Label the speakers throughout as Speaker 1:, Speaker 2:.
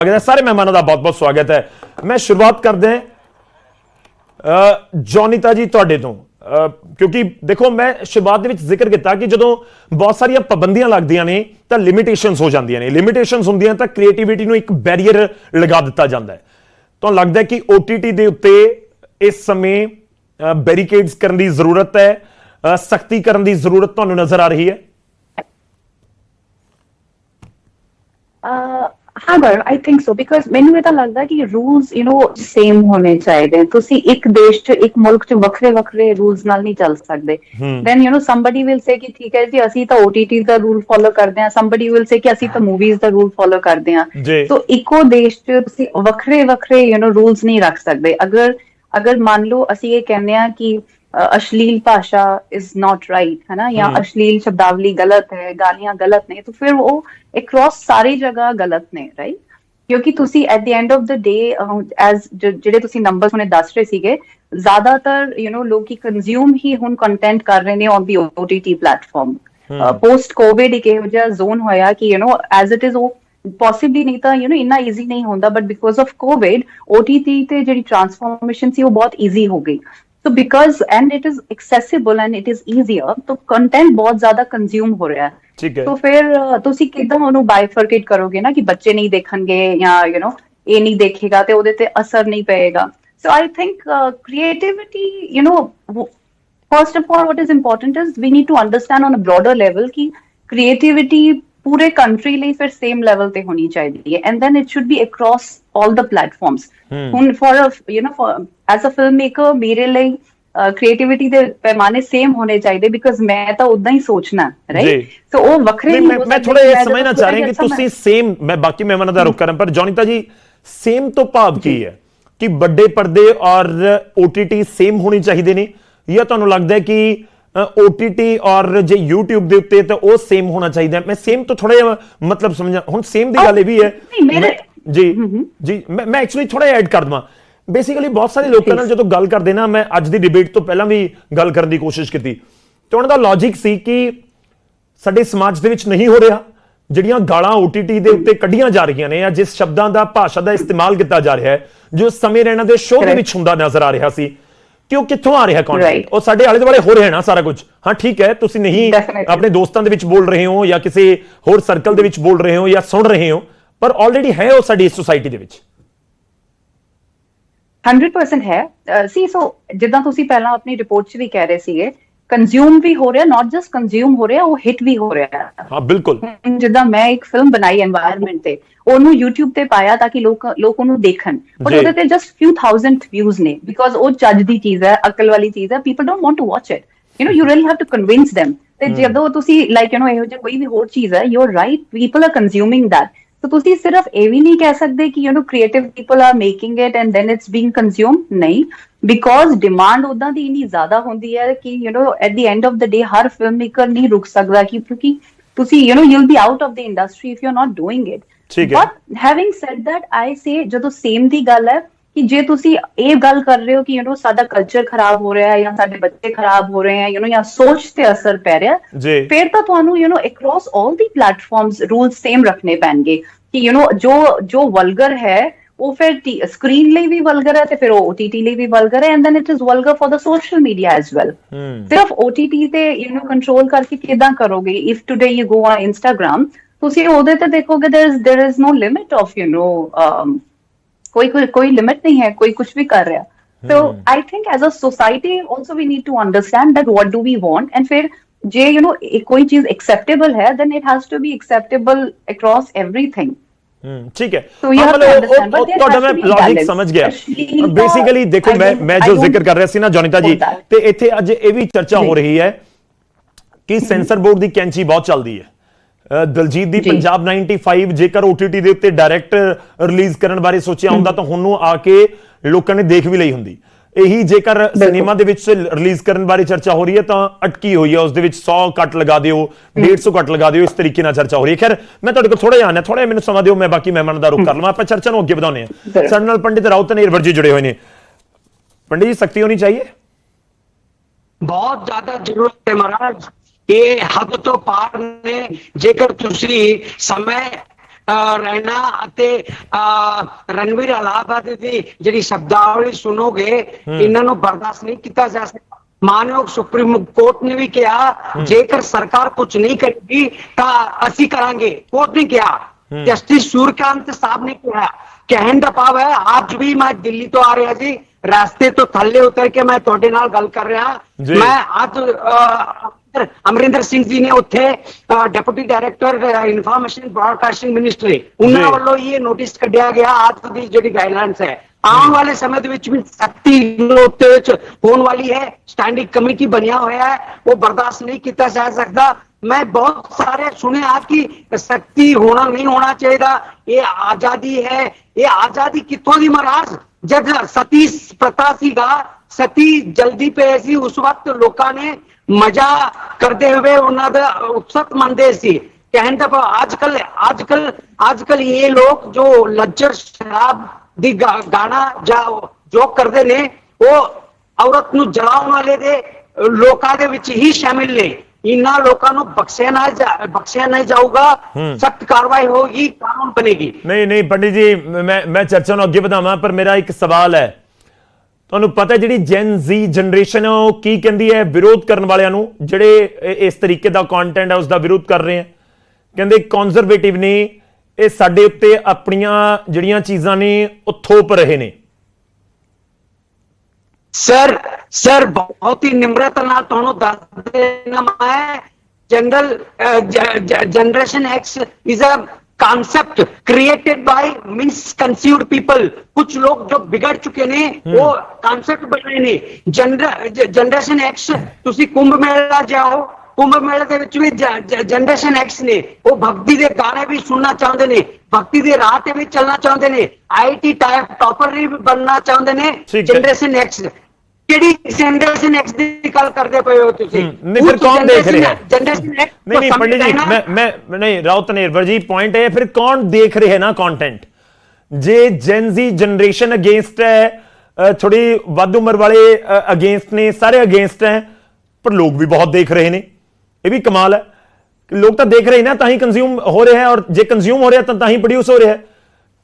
Speaker 1: स्वागत है सारे मेहमानों का, बहुत बहुत स्वागत है। मैं शुरुआत करते हैं जॉनिता जी तुहाडे तो, क्योंकि देखो मैं शुरुआत दे विच जिक्र किया कि जो बहुत सारिया पाबंदियां लगदियां ने तो लिमिटेशनस हो जांदियां ने, लिमिटेशनस होंदियां तो क्रिएटिविटी नूं एक बैरीयर लगा दिता जाता है। तो लगता है कि OTT दे उत्ते इस समय बैरीकेड्स करने की जरूरत है, सख्ती करने की जरूरत तुहानूं नजर आ रही है?
Speaker 2: हाँ पर आई थिंक सो, बिकॉज मैनू ये लगता है कि रूल्स सेम होने चाहिए। तुसी एक देश च एक मुल्क च वखरे वखरे रूल्स नाल नहीं चल सकते। देन somebody will say कि ठीक है जी असी तो OTT दा रूल फॉलो करते हैं, somebody will say कि असी तो मूवीज दा रूल फॉलो करते हैं। तो इको देश च तुसी वखरे वखरे रूल्स नहीं रख सकते। अगर मान लो असी ये कहने हैं कि अश्लील भाषा इज नॉट राइट, है ना, या अश्लील शब्दावली गलत है, गालियां गलत ने, तो फिर वो अक्रॉस सारी जगह गलत ने, राइट? क्योंकि तुसी at the end of the day as ਜਿਹੜੇ ਤੁਸੀਂ ਨੰਬਰਸ ਹੁਣੇ ਦੱਸ ਰਹੇ ਸੀਗੇ, ਜ਼ਿਆਦਾਤਰ ਲੋਕੀ ਕੰਜ਼ਿਊਮ ਹੀ ਹੁਣ ਕੰਟੈਂਟ ਕਰ ਰਹੇ ਨੇ on the OTT platform. Post Covid ਇੱਕ ਇਹੋ ਜਿਹਾ ਜ਼ੋਨ ਹੋਇਆ ਕਿ ਐਜ਼ ਇਟ ਇਜ਼ ਉਹ ਪੋਸੀਬਲੀ ਨਹੀਂ ਤਾਂ ਇੰਨਾ ਈਜ਼ੀ ਨਹੀਂ ਹੁੰਦਾ, but because of Covid OTT ਤੇ ਜਿਹੜੀ ਟ੍ਰਾਂਸਫਾਰਮੇਸ਼ਨ ਸੀ ਉਹ ਬਹੁਤ ਈਜ਼ੀ ਹੋ ਗਈ। तो because and it is accessible and it is easier, तो कंटेंट बहुत ज्यादा कंज्यूम हो रहा है। तो फिर तुसी किदां ओनू बाइफरकेट करोगे ना कि बच्चे नहीं देखणगे या ये नहीं देखेगा ते ओदे ते असर नहीं पएगा। So I think creativity, first of all what is important is we need to understand on a broader level कि क्रिएटिविटी पूरे कंट्री ਲਈ ਫਿਰ ਸੇਮ ਲੈਵਲ ਤੇ ਹੋਣੀ ਚਾਹੀਦੀ ਹੈ, and then it should be across all the platforms. ਹੁਣ for as a film maker ਮੇਰੇ ਲਈ ਕ੍ਰੀਏਟੀਵਿਟੀ ਦੇ ਪੈਮਾਨੇ ਸੇਮ ਹੋਣੇ ਚਾਹੀਦੇ, ਬਿਕਾਜ਼ ਮੈਂ ਤਾਂ ਉਦਾਂ ਹੀ ਸੋਚਣਾ, ਰਾਈਟ? ਸੋ ਉਹ ਵੱਖਰੇ ਨਹੀਂ ਹੋ ਸਕਦੇ।
Speaker 1: ਮੈਂ ਥੋੜਾ ਇਹ ਸਮਝਣਾ ਚਾਹ ਰਿਹਾ ਕਿ ਤੁਸੀਂ ਸੇਮ, ਮੈਂ ਬਾਕੀ ਮਹਿਮਾਨਾਂ ਦਾ ਰੁਖ ਕਰਾਂ, ਪਰ ਜੌਨੀਤਾ ਜੀ ਸੇਮ ਤੋਂ ਭਾਵ ਕੀ ਹੈ ਕਿ ਵੱਡੇ ਪਰਦੇ ਔਰ OTT ਸੇਮ ਹੋਣੀ ਚਾਹੀਦੇ ਨੇ, ਜਾਂ ਤੁਹਾਨੂੰ ਲੱਗਦਾ ਹੈ ਕਿ OTT और जे YouTube ਦੇ ਉੱਤੇ ਤਾਂ ਉਹ ਸੇਮ ਹੋਣਾ ਚਾਹੀਦਾ? ਮੈਂ ਸੇਮ ਤੋਂ ਥੋੜਾ ਜਿਹਾ ਮਤਲਬ ਸਮਝਾ, ਹੁਣ ਸੇਮ ਦੀ ਗੱਲ ਇਹ ਵੀ ਹੈ ਜੀ ਮੈਂ ਐਕਚੁਅਲੀ ਥੋੜਾ ਐਡ ਕਰ ਦਵਾਂ। ਬੇਸਿਕਲੀ ਬਹੁਤ ਸਾਰੇ ਲੋਕਾਂ ਨਾਲ ਜਦੋਂ ਗੱਲ ਕਰਦੇ ਨਾ, ਮੈਂ ਅੱਜ ਦੀ ਡਿਬੇਟ ਤੋਂ ਪਹਿਲਾਂ ਵੀ ਗੱਲ ਕਰਨ ਦੀ ਕੋਸ਼ਿਸ਼ ਕੀਤੀ, ਤੇ ਉਹਨਾਂ ਦਾ ਲੌਜੀਕ ਸੀ ਕਿ ਸਾਡੇ ਸਮਾਜ ਦੇ ਵਿੱਚ ਨਹੀਂ ਹੋ ਰਿਹਾ, ਜਿਹੜੀਆਂ ਗਾਲਾਂ OTT ਦੇ ਉੱਤੇ ਕੱਢੀਆਂ ਜਾ ਰਹੀਆਂ ਨੇ, ਜਾਂ ਜਿਸ ਸ਼ਬਦਾਂ ਦਾ ਭਾਸ਼ਾ ਦਾ ਇਸਤੇਮਾਲ ਕੀਤਾ ਜਾ ਰਿਹਾ ਹੈ, ਜੋ ਸਮੇਂ ਰਹਿਣਾ ਦੇ ਸ਼ੋਅ ਦੇ ਵਿੱਚ ਹੁੰਦਾ ਨਜ਼ਰ ਆ ਰਿਹਾ ਸੀ, ਕਿ ਉਹ ਕਿੱਥੋਂ ਆ ਰਿਹਾ ਕੰਟੈਂਟ? ਉਹ ਸਾਡੇ ਆਲੇ ਦੁਆਲੇ ਹੋ ਰਿਹਾ ਨਾ ਸਾਰਾ ਕੁਝ। ਹਾਂ ਠੀਕ ਹੈ, ਤੁਸੀਂ ਨਹੀਂ ਆਪਣੇ ਦੋਸਤਾਂ ਦੇ ਵਿੱਚ ਬੋਲ ਰਹੇ ਹੋ ਜਾਂ ਕਿਸੇ ਹੋਰ ਸਰਕਲ ਦੇ ਵਿੱਚ ਬੋਲ ਰਹੇ ਹੋ ਜਾਂ ਸੁਣ ਰਹੇ ਹੋ, ਪਰ ਆਲਰੇਡੀ ਹੈ ਉਹ ਸਾਡੀ ਸੋਸਾਇਟੀ ਦੇ ਵਿੱਚ।
Speaker 2: 100% ਹੈ। ਸੀ ਸੋ ਜਿੱਦਾਂ ਤੁਸੀਂ ਪਹਿਲਾਂ ਆਪਣੀ ਰਿਪੋਰਟ 'ਚ ਵੀ ਕਹਿ ਰਹੇ ਸੀਗੇ, ਕੰਜ਼ਿਊਮ ਵੀ ਹੋ ਰਿਹਾ, ਨਾਟ ਜਸਟ ਕੰਜ਼ਿਊਮ ਹੋ ਰਿਹਾ, ਉਹ ਹਿੱਟ ਵੀ ਹੋ ਰਿਹਾ।
Speaker 1: ਹਾਂ ਬਿਲਕੁਲ।
Speaker 2: ਜਿੱਦਾਂ ਮੈਂ ਇੱਕ ਫਿਲਮ ਬਣਾਈ এনवायरमेंट ਤੇ, ਉਹਨੂੰ YouTube ਤੇ ਪਾਇਆ ਤਾਂ ਕਿ ਲੋਕ ਉਹਨੂੰ ਦੇਖਣ, ਪਰ ਉਹਦੇ ਤੇ ਜਸਟ few thousand views ਨੇ, ਬਿਕਾਜ਼ ਉਹ ਚੱਜ ਦੀ ਚੀਜ਼ ਹੈ, ਅਕਲ ਵਾਲੀ ਚੀਜ਼ ਹੈ। People don't want to watch it, you really have to convince them। ਤੇ ਜਦੋਂ ਤੁਸੀਂ ਲਾਈਕ ਇਹੋ ਜਿਹਾ ਕੋਈ ਵੀ ਹੋਰ ਚੀਜ਼ ਹੈ, you are right, people are consuming that. तो ਤੁਸੀਂ ਸਿਰਫ ਇਹ ਵੀ ਨਹੀਂ ਕਹਿ ਸਕਦੇ ਕਿ creative people are making it and then it's being consumed, ਨਹੀਂ, ਬਿਕਾਜ਼ ਡਿਮਾਂਡ ਉਦਾਂ ਦੀ ਇੰਨੀ ਜ਼ਿਆਦਾ ਹੁੰਦੀ ਹੈ ਕਿ at the end of the day ਹਰ ਫਿਲਮ ਮੇਕਰ ਨਹੀਂ ਰੁਕ ਸਕਦਾ, ਕਿਉਂਕਿ ਤੁਸੀਂ you'll be out of the industry if you're not doing it। but having said that, I say ਜਦੋਂ ਸੇਮ ਦੀ ਗੱਲ ਹੈ ਕਿ ਜੇ ਤੁਸੀਂ ਇਹ ਗੱਲ ਕਰ ਰਹੇ ਹੋ ਕਿ ਸਾਡਾ ਕਲਚਰ ਖਰਾਬ ਹੋ ਰਿਹਾ ਹੈ ਜਾਂ ਸਾਡੇ ਬੱਚੇ ਖਰਾਬ ਹੋ ਰਹੇ ਹੈ ਜਾਂ ਸੋਚ ਤੇ ਅਸਰ ਪੈ ਰਿਹਾ, ਫਿਰ ਤਾਂ ਤੁਹਾਨੂੰ ਅਕ੍ਰੋਸ ਆਲ ਦੀ ਪਲੇਟਫਾਰਮਸ ਰੂਲਸ ਸੇਮ ਰੱਖਣੇ ਪੈਣਗੇ ਕਿ ਜੋ ਵਲਗਰ ਹੈ ਉਹ ਫਿਰ ਸਕਰੀਨ ਲਈ ਵੀ ਵਲਗਰ ਹੈ ਤੇ ਫਿਰ ਉਹ OTT ਲਈ ਵੀ ਵਲਗਰ ਹੈ, and then it is vulgar for the social media as well. ਸਿਰਫ OTT ਤੇ ਕੰਟਰੋਲ ਕਰਕੇ ਕਿਦਾਂ ਕਰੋਗੇ? If today you go on Instagram, ਤੁਸੀਂ ਉਹਦੇ ਤੇ ਦੇਖੋਗੇ there is no limit of कोई लिमिट नहीं है, कोई कुछ भी कर रहा। So I think as a society also we need to understand that what do we want, and फिर जे कोई चीज acceptable है, then it has to be acceptable across everything।
Speaker 1: ठीक है, ਤੁਹਾਡਾ ਮੈਂ ਲੌਜਿਕ ਸਮਝ ਗਿਆ। ਬੇਸਿਕਲੀ ਦੇਖੋ ਮੈਂ ਜੋ ਜ਼ਿਕਰ ਕਰ ਰਿਹਾ ਸੀ ਨਾ ਜੌਨੀਤਾ ਜੀ, ਤੇ ਇੱਥੇ ਅੱਜ ਇਹ ਵੀ ਚਰਚਾ ਹੋ ਰਹੀ ਹੈ ਕਿ ਸੈਂਸਰ ਬੋਰਡ ਦੀ ਕੈਂਚੀ ਬਹੁਤ ਚੱਲਦੀ ਹੈ। ਦਲਜੀਤ ਦੀ ਪੰਜਾਬ 95 ਜੇਕਰ OTT ਦੇ ਉੱਤੇ ਡਾਇਰੈਕਟ ਰਿਲੀਜ਼ ਕਰਨ ਬਾਰੇ ਸੋਚਿਆ ਹੁੰਦਾ ਤਾਂ ਹੁਣ ਆ ਕੇ ਲੋਕਾਂ ਨੇ ਦੇਖ ਵੀ ਲਈ ਹੁੰਦੀ। ਇਹੀ ਜੇਕਰ ਸਿਨੇਮਾ ਦੇ ਵਿੱਚ ਰਿਲੀਜ਼ ਕਰਨ ਬਾਰੇ ਚਰਚਾ ਹੋ ਰਹੀ ਹੈ ਤਾਂ ਅਟਕੀ ਹੋਈ ਹੈ, ਉਸ ਦੇ ਵਿੱਚ 100 ਕੱਟ ਲਗਾ ਦਿਓ, 150 ਕੱਟ ਲਗਾ ਦਿਓ, ਇਸ ਤਰੀਕੇ ਨਾਲ ਚਰਚਾ ਹੋ ਰਹੀ ਹੈ। ਖੈਰ ਮੈਂ ਤੁਹਾਡੇ ਕੋਲ ਥੋੜਾ ਜਿਹਾ ਆਣਾ, ਥੋੜਾ ਮੈਨੂੰ ਸਮਾਂ ਦਿਓ, ਮੈਂ ਬਾਕੀ ਮਹਿਮਾਨਾਂ ਦਾ ਰੁਖ ਕਰ ਲਵਾਂ, ਆਪਾਂ ਚਰਚਾ ਨੂੰ ਅੱਗੇ ਵਧਾਉਂਦੇ ਹਾਂ। ਸਾਡੇ ਨਾਲ ਪੰਡਿਤ ਰਾਉਤ ਨਿਰਵਰ ਜੀ ਜੁੜੇ ਹੋਏ ਨੇ। ਪੰਡਿਤ ਜੀ, ਸਖਤੀ ਹੋਣੀ ਚਾਹੀਏ?
Speaker 3: ਬਹੁਤ ਜ਼ਿਆਦਾ ਜ਼ਰੂਰਤ ਹੈ ਮਹਾਰਾਜ। ਇਹ ਹੱਦ ਤੋਂ ਪਾਰ ਨੇ। ਜੇਕਰ ਤੁਸੀਂ ਸਮੇਂ रैना ਅਤੇ ਰਣਵੀਰ ਅਲਾਹਾਬਾਦ ਦੀ ਜਿਹੜੀ ਸ਼ਬਦਾਵਲੀ ਸੁਣੋਗੇ ਇਹਨਾਂ ਨੂੰ ਬਰਦਾਸ਼ਤ ਨਹੀਂ ਕੀਤਾ ਜਾ ਸਕਦਾ। ਮਾਨਯੋਗ ਸੁਪਰੀਮ ਕੋਰਟ ਨੇ ਵੀ ਕਿਹਾ ਜੇਕਰ ਸਰਕਾਰ ਕੁਝ ਨਹੀਂ ਕਰੇਗੀ ਤਾਂ ਅਸੀਂ ਕਰਾਂਗੇ। ਕੋਰਟ ਨੇ ਕਿਹਾ, ਜਸਟਿਸ ਸੂਰਕਾਂਤ ਸਾਹਿਬ ਨੇ ਕਿਹਾ। ਕਹਿਣ ਦਾ ਭਾਵ ਹੈ ਅੱਜ ਵੀ ਮੈਂ ਦਿੱਲੀ ਤੋਂ ਆ ਰਿਹਾ ਜੀ, ਰਾਸਤੇ ਤੋਂ ਥੱਲੇ ਉਤਰ ਕੇ ਮੈਂ ਤੁਹਾਡੇ ਨਾਲ ਗੱਲ ਕਰ ਰਿਹਾ। ਮੈਂ ਅੱਜ ਅਮਰਿੰਦਰ ਸਿੰਘ ਜੀ ਨੇ ਉੱਥੇ deputy director information broadcasting ministry ਉਹਨਾਂ ਵੱਲੋਂ ਇਹ ਨੋਟਿਸ ਕੱਢਿਆ ਗਿਆ ਅੱਜ ਦੀ ਜਿਹੜੀ ਗਾਈਡਲਾਈਨਸ ਹੈ ਆਉਣ ਵਾਲੇ ਸਮੇਂ ਦੇ ਵਿੱਚ ਵੀ ਸਖਤੀ ਉੱਤੇ ਵਿੱਚ ਹੋਣ ਵਾਲੀ ਹੈ। ਸਟੈਂਡਿੰਗ ਕਮੇਟੀ ਬਣਿਆ ਹੋਇਆ ਹੈ, ਉਹ ਬਰਦਾਸ਼ਤ ਨਹੀਂ ਕੀਤਾ ਜਾ ਸਕਦਾ। मैं बहुत सारे सुने कि सख्ती होना नहीं होना चाहिए, ये आजादी है। ये आजादी कितों दी महाराज, जब सती प्रथा सीगा, सती जल्दी पे सी, उस वक्त लोगों ने मजा करते हुए उन्होंने उत्सव मनते सी। कहने का आजकल ये लोग जो लज्जर शराब दी गाना जो करते ने वो औरत नूं जलाउण वाले दे लोकां दे विच ही शामिल ने। इन्हां लोकां नूं बख्शिया नहीं जाऊगा, सख्त कार्रवाई होगी, कानून बनेगी।
Speaker 1: नहीं पंडित जी, मैं चर्चा ਨੂੰ ਅੱਗੇ ਵਧਾਵਾਂ ਪਰ ਮੇਰਾ ਇੱਕ ਸਵਾਲ ਹੈ। ਤੁਹਾਨੂੰ ਪਤਾ ਜਿਹੜੀ ਜੈਨ ਜ਼ੀ ਜਨਰੇਸ਼ਨ ਹੈ ਉਹ ਕੀ ਕਹਿੰਦੀ ਹੈ ਵਿਰੋਧ ਕਰਨ ਵਾਲਿਆਂ ਨੂੰ ਜਿਹੜੇ ਇਸ ਤਰੀਕੇ ਦਾ ਕੰਟੈਂਟ ਹੈ ਉਸ ਦਾ ਵਿਰੋਧ ਕਰ ਰਹੇ ਹੈ? ਕਹਿੰਦੇ ਕੰਜ਼ਰਵੇਟਿਵ ਨੇ, ਇਹ ਸਾਡੇ ਉੱਤੇ ਆਪਣੀਆਂ ਜਿਹੜੀਆਂ ਚੀਜ਼ਾਂ ਨੇ ਉਹ ਥੋਪ ਰਹੇ ਨੇ।
Speaker 3: सर बहुत ही निम्रता नाल तुहानू दस देना, मैं generation X is a concept created by misconceived people. कुछ लोग जो बिगड़ चुके ने वो कॉन्सेप्ट बनाए ने। जनरेशन एक्स, तुसी कुंभ मेला जाओ, कुंभ मेले ਦੇ ਵਿੱਚ ਵੀ जनरेशन एक्स ने वो भक्ति ਦੇ गाने भी सुनना चाहते ने, भक्ति ਦੇ राह ਤੇ भी चलना चाहते ने, आईटी टॉपर भी बनना चाहते ने। जनरेशन एक्स ਕਿਹੜੀ जनरेशन एक्स ਦੀ ਗੱਲ ਕਰਦੇ ਪਏ ਹੋ ਤੁਸੀਂ?
Speaker 1: नहीं फिर कौन देख रहे हैं?
Speaker 3: जनरेशन एक्स
Speaker 1: नहीं पंडित जी, मैं नहीं राउत निर्भर जी, पॉइंट है फिर कौन देख रहे हैं ना कंटेंट? जे जेन जी जनरेशन अगेंस्ट है, थोड़ी वध उम्र वाले अगेंस्ट ने, सारे अगेंस्ट हैं, पर लोग भी बहुत देख रहे हैं। ये भी कमाल है, लोग तो देख रहे हैं ना ताही कंज्यूम हो रहे हैं, और जे कंज्यूम हो रहा है तो ताही प्रोड्यूस हो रहा है।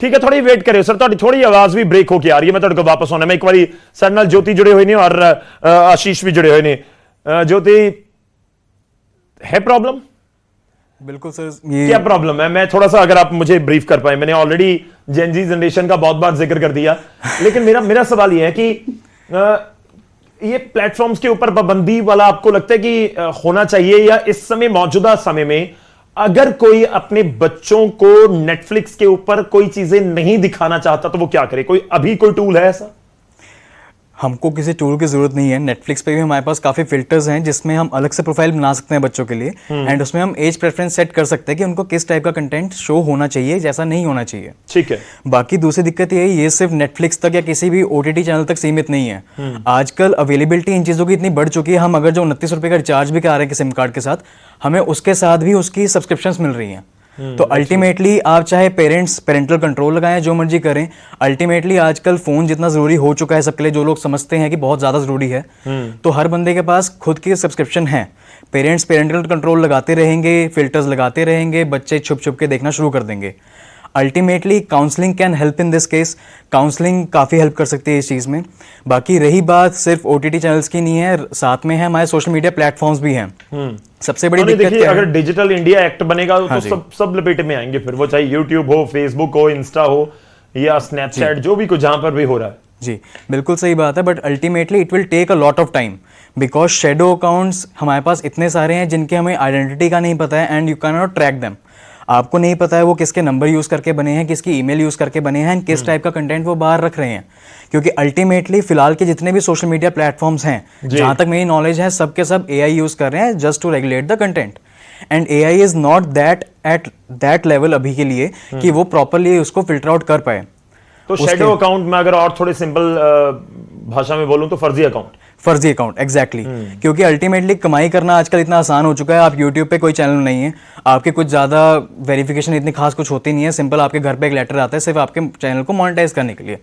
Speaker 1: ठीक है, थोड़ी वेट करियो सर, थोड़ी आवाज भी ब्रेक होके आ रही है, मैं तुहाडे कोल वापस आना। मैं एक बारी साडे नाल ज्योति जुड़े हुए ने और आशीष भी जुड़े हुए ने। ज्योति, है प्रॉब्लम?
Speaker 4: बिल्कुल सर, ये
Speaker 1: क्या प्रॉब्लम है? मैं थोड़ा सा अगर आप मुझे ब्रीफ कर पाए। मैंने ऑलरेडी जेन जी जनरेशन का बहुत बार जिक्र कर दिया, लेकिन मेरा सवाल ये है कि ये प्लेटफॉर्म्स के ऊपर पाबंदी वाला आपको लगता है कि होना चाहिए, या इस समय मौजूदा समय में अगर कोई अपने बच्चों को नेटफ्लिक्स के ऊपर कोई चीजें नहीं दिखाना चाहता तो वो क्या करे? अभी कोई टूल है ऐसा?
Speaker 4: हमको किसी टूल की जरूरत नहीं है। नेटफ्लिक्स पे भी हमारे पास काफी फिल्टर्स हैं जिसमें हम अलग से प्रोफाइल बना सकते हैं बच्चों के लिए, एंड उसमें हम एज प्रेफरेंस सेट कर सकते हैं कि उनको किस टाइप का कंटेंट शो होना चाहिए, जैसा नहीं होना चाहिए।
Speaker 1: ठीक है।
Speaker 4: बाकी दूसरी दिक्कत ये है, ये सिर्फ नेटफ्लिक्स तक या किसी भी OTT चैनल तक सीमित नहीं है। आजकल अवेलेबिलिटी इन चीज़ों की इतनी बढ़ चुकी है, हम अगर जो 29 रुपये का रिचार्ज भी करा रहे हैं सिम कार्ड के साथ, हमें उसके साथ भी उसकी सब्सक्रिप्शंस मिल रही हैं। तो अल्टीमेटली आप चाहे पेरेंटल कंट्रोल लगाएं, जो मर्जी करें, अल्टीमेटली आजकल फ़ोन जितना ज़रूरी हो चुका है सबके लिए, जो लोग समझते हैं कि बहुत ज़्यादा ज़रूरी है, तो हर बंदे के पास खुद की सब्सक्रिप्शन है। पेरेंट्स पेरेंटल कंट्रोल लगाते रहेंगे, फिल्टर्स लगाते रहेंगे, बच्चे छुप छुप के देखना शुरू कर देंगे। Ultimately counselling can help in this case, counselling काफ़ी हेल्प कर सकती है इस चीज़ में। बाकी रही बात सिर्फ OTT चैनल्स की नहीं है, साथ में है हमारे सोशल मीडिया प्लेटफॉर्म्स भी हैं। सबसे बड़ी दिक्कत
Speaker 1: देखिए, अगर डिजिटल इंडिया एक्ट बनेगा तो सब लपेटे में आएंगे फिर, वो चाहे यूट्यूब हो, फेसबुक हो, इंस्टा हो या स्नैपचैट, जो भी कुछ जहां पर भी हो रहा है।
Speaker 4: जी बिल्कुल सही बात है, but ultimately it will take a lot of time, because shadow accounts हमारे पास इतने सारे हैं जिनके हमें आइडेंटिटी का नहीं पता है, and you can not track them. आपको नहीं पता है वो किसके नंबर यूज़ करके बने हैं, किसकी ईमेल यूज़ करके बने हैं, किस टाइप का कंटेंट वो बाहर रख रहे हैं। क्योंकि अल्टीमेटली फिलहाल के जितने भी सोशल मीडिया प्लेटफॉर्म्स हैं, जहाँ तक मेरी नॉलेज है, सब के सब AI यूज़ कर रहे हैं just to regulate the content, and AI is not that at that level अभी के लिए कि वो प्रॉपरली उसको फिल्टर आउट कर पाए।
Speaker 1: तो शैडो अकाउंट में अगर और थोड़े सिंपल भाषा में बोलूं तो फर्जी अकाउंट एग्जैक्टली। क्योंकि अल्टीमेटली कमाई करना आजकल इतना आसान हो चुका है। आप यूट्यूब पे कोई चैनल नहीं है, आपके कुछ ज़्यादा वेरिफिकेशन इतनी खास कुछ होती नहीं है, सिंपल आपके घर पे एक लेटर आता है सिर्फ आपके चैनल को मोनेटाइज करने के लिए।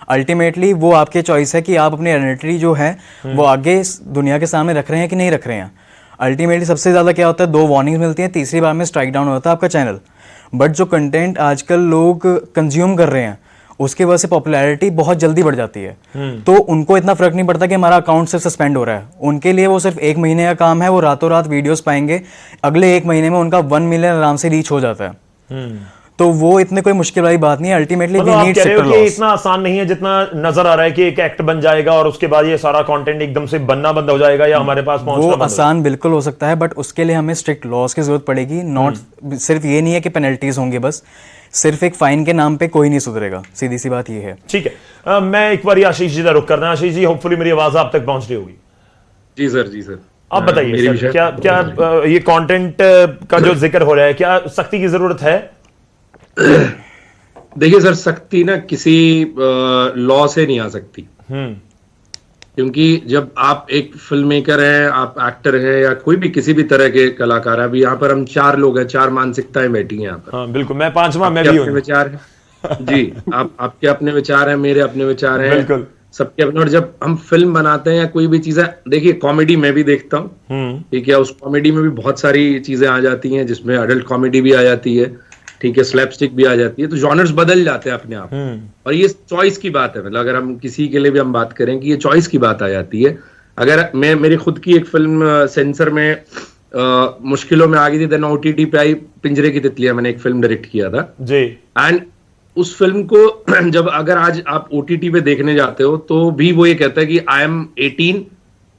Speaker 1: अल्टीमेटली वो आपके चॉइस है कि आप अपनी आइडेंटिटी जो है वो आगे दुनिया के सामने रख रहे हैं कि नहीं रख रहे हैं। अल्टीमेटली सबसे ज़्यादा क्या होता है, 2 वार्निंग्स मिलती हैं, तीसरी बार में स्ट्राइक डाउन होता है आपका चैनल।
Speaker 4: बट जो कंटेंट आजकल लोग कंज्यूम कर रहे हैं उसकी वजह से पॉपुलैरिटी बहुत जल्दी बढ़ जाती है। तो उनको इतना फर्क नहीं पड़ता कि हमारा अकाउंट सिर्फ सस्पेंड हो रहा है, उनके लिए वो सिर्फ 1 महीने का काम है, वो रातों रात वीडियोस पाएंगे, अगले 1 महीने में उनका 1 मिलियन आराम से रीच हो जाता है। तो वो इतने कोई मुश्किल वाली बात नहीं है। Ultimately we need sector laws.
Speaker 1: इतना आसान नहीं है जितना नजर आ रहा है कि एक एक्ट बन जाएगा और उसके बाद ये सारा कंटेंट एकदम से बनना बंद हो जाएगा या हमारे पास पहुंचना
Speaker 4: वो
Speaker 1: बंद हो
Speaker 4: आसान बिल्कुल हो सकता है, बट उसके लिए हमें स्ट्रिक्ट लॉस की जरूरत पड़ेगी। नॉट सिर्फ ये नहीं है कि पेनल्टीज होंगी, बस सिर्फ एक फाइन के नाम पे कोई नहीं सुधरेगा, सीधी सी बात ये है।
Speaker 1: ठीक है, मैं एक बार आशीष जी का रुख करना। आशीष जी, होपफुली मेरी आवाज आप तक पहुंच रही होगी।
Speaker 5: जी सर, जी सर।
Speaker 1: आप बताइए सर, क्या ये कंटेंट का जो जिक्र हो रहा है, क्या सख्ती की जरूरत है?
Speaker 5: देखिए सर, सख्ती ना किसी लॉ से नहीं आ सकती, क्योंकि जब आप एक फिल्म मेकर हैं, आप एक्टर हैं या कोई भी किसी भी तरह के कलाकार हैं, अभी यहाँ पर हम 4 लोग हैं, 4 मानसिकताएं बैठी हैं यहाँ पर।
Speaker 1: हाँ, बिल्कुल, मैं 5वां, मैं भी हूँ।
Speaker 5: विचार है जी, आपके अपने विचार हैं, मेरे अपने विचार हैं,
Speaker 1: बिल्कुल
Speaker 5: सबके अपने। और जब हम फिल्म बनाते हैं या कोई भी चीजें, देखिए कॉमेडी मैं भी देखता हूँ, ठीक है, उस कॉमेडी में भी बहुत सारी चीजें आ जाती हैं, जिसमें अडल्ट कॉमेडी भी आ जाती है, ठीक है, स्लैपस्टिक भी आ जाती है, तो जॉनर्स बदल जाते हैं अपने आप। और ये चॉइस की बात है, मतलब अगर हम किसी के लिए भी हम बात करें कि ये चॉइस की बात आ जाती है। अगर मैं मेरी खुद की एक फिल्म सेंसर में मुश्किलों में आ गई थी, देन OTT पे आई, पिंजरे की तितलियां, मैंने एक फिल्म डायरेक्ट किया था
Speaker 1: जी।
Speaker 5: एंड उस फिल्म को जब अगर आज आप OTT पे देखने जाते हो तो भी वो ये कहता है कि आई एम 18,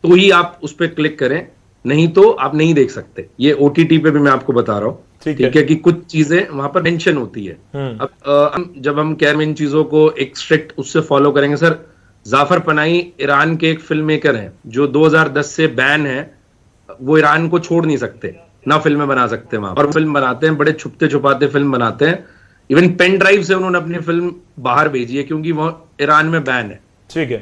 Speaker 5: तो ही आप उस पर क्लिक करें, नहीं तो आप नहीं देख सकते। ये OTT पे भी मैं आपको बता रहा हूँ, ठीक है, कि कुछ चीजें वहां पर मेंशन होती है। अब जब हम कह इन चीजों को एक स्ट्रिक्ट उससे फॉलो करेंगे सर, जाफर पनाही ईरान के एक फिल्म मेकर हैं जो 2010 से बैन है, वो ईरान को छोड़ नहीं सकते, ना फिल्में बना सकते वहां, और फिल्म बनाते हैं, बड़े छुपते छुपाते फिल्म बनाते हैं। इवन पेन ड्राइव से उन्होंने अपनी फिल्म बाहर भेजी है, क्योंकि वो ईरान में बैन है, ठीक है।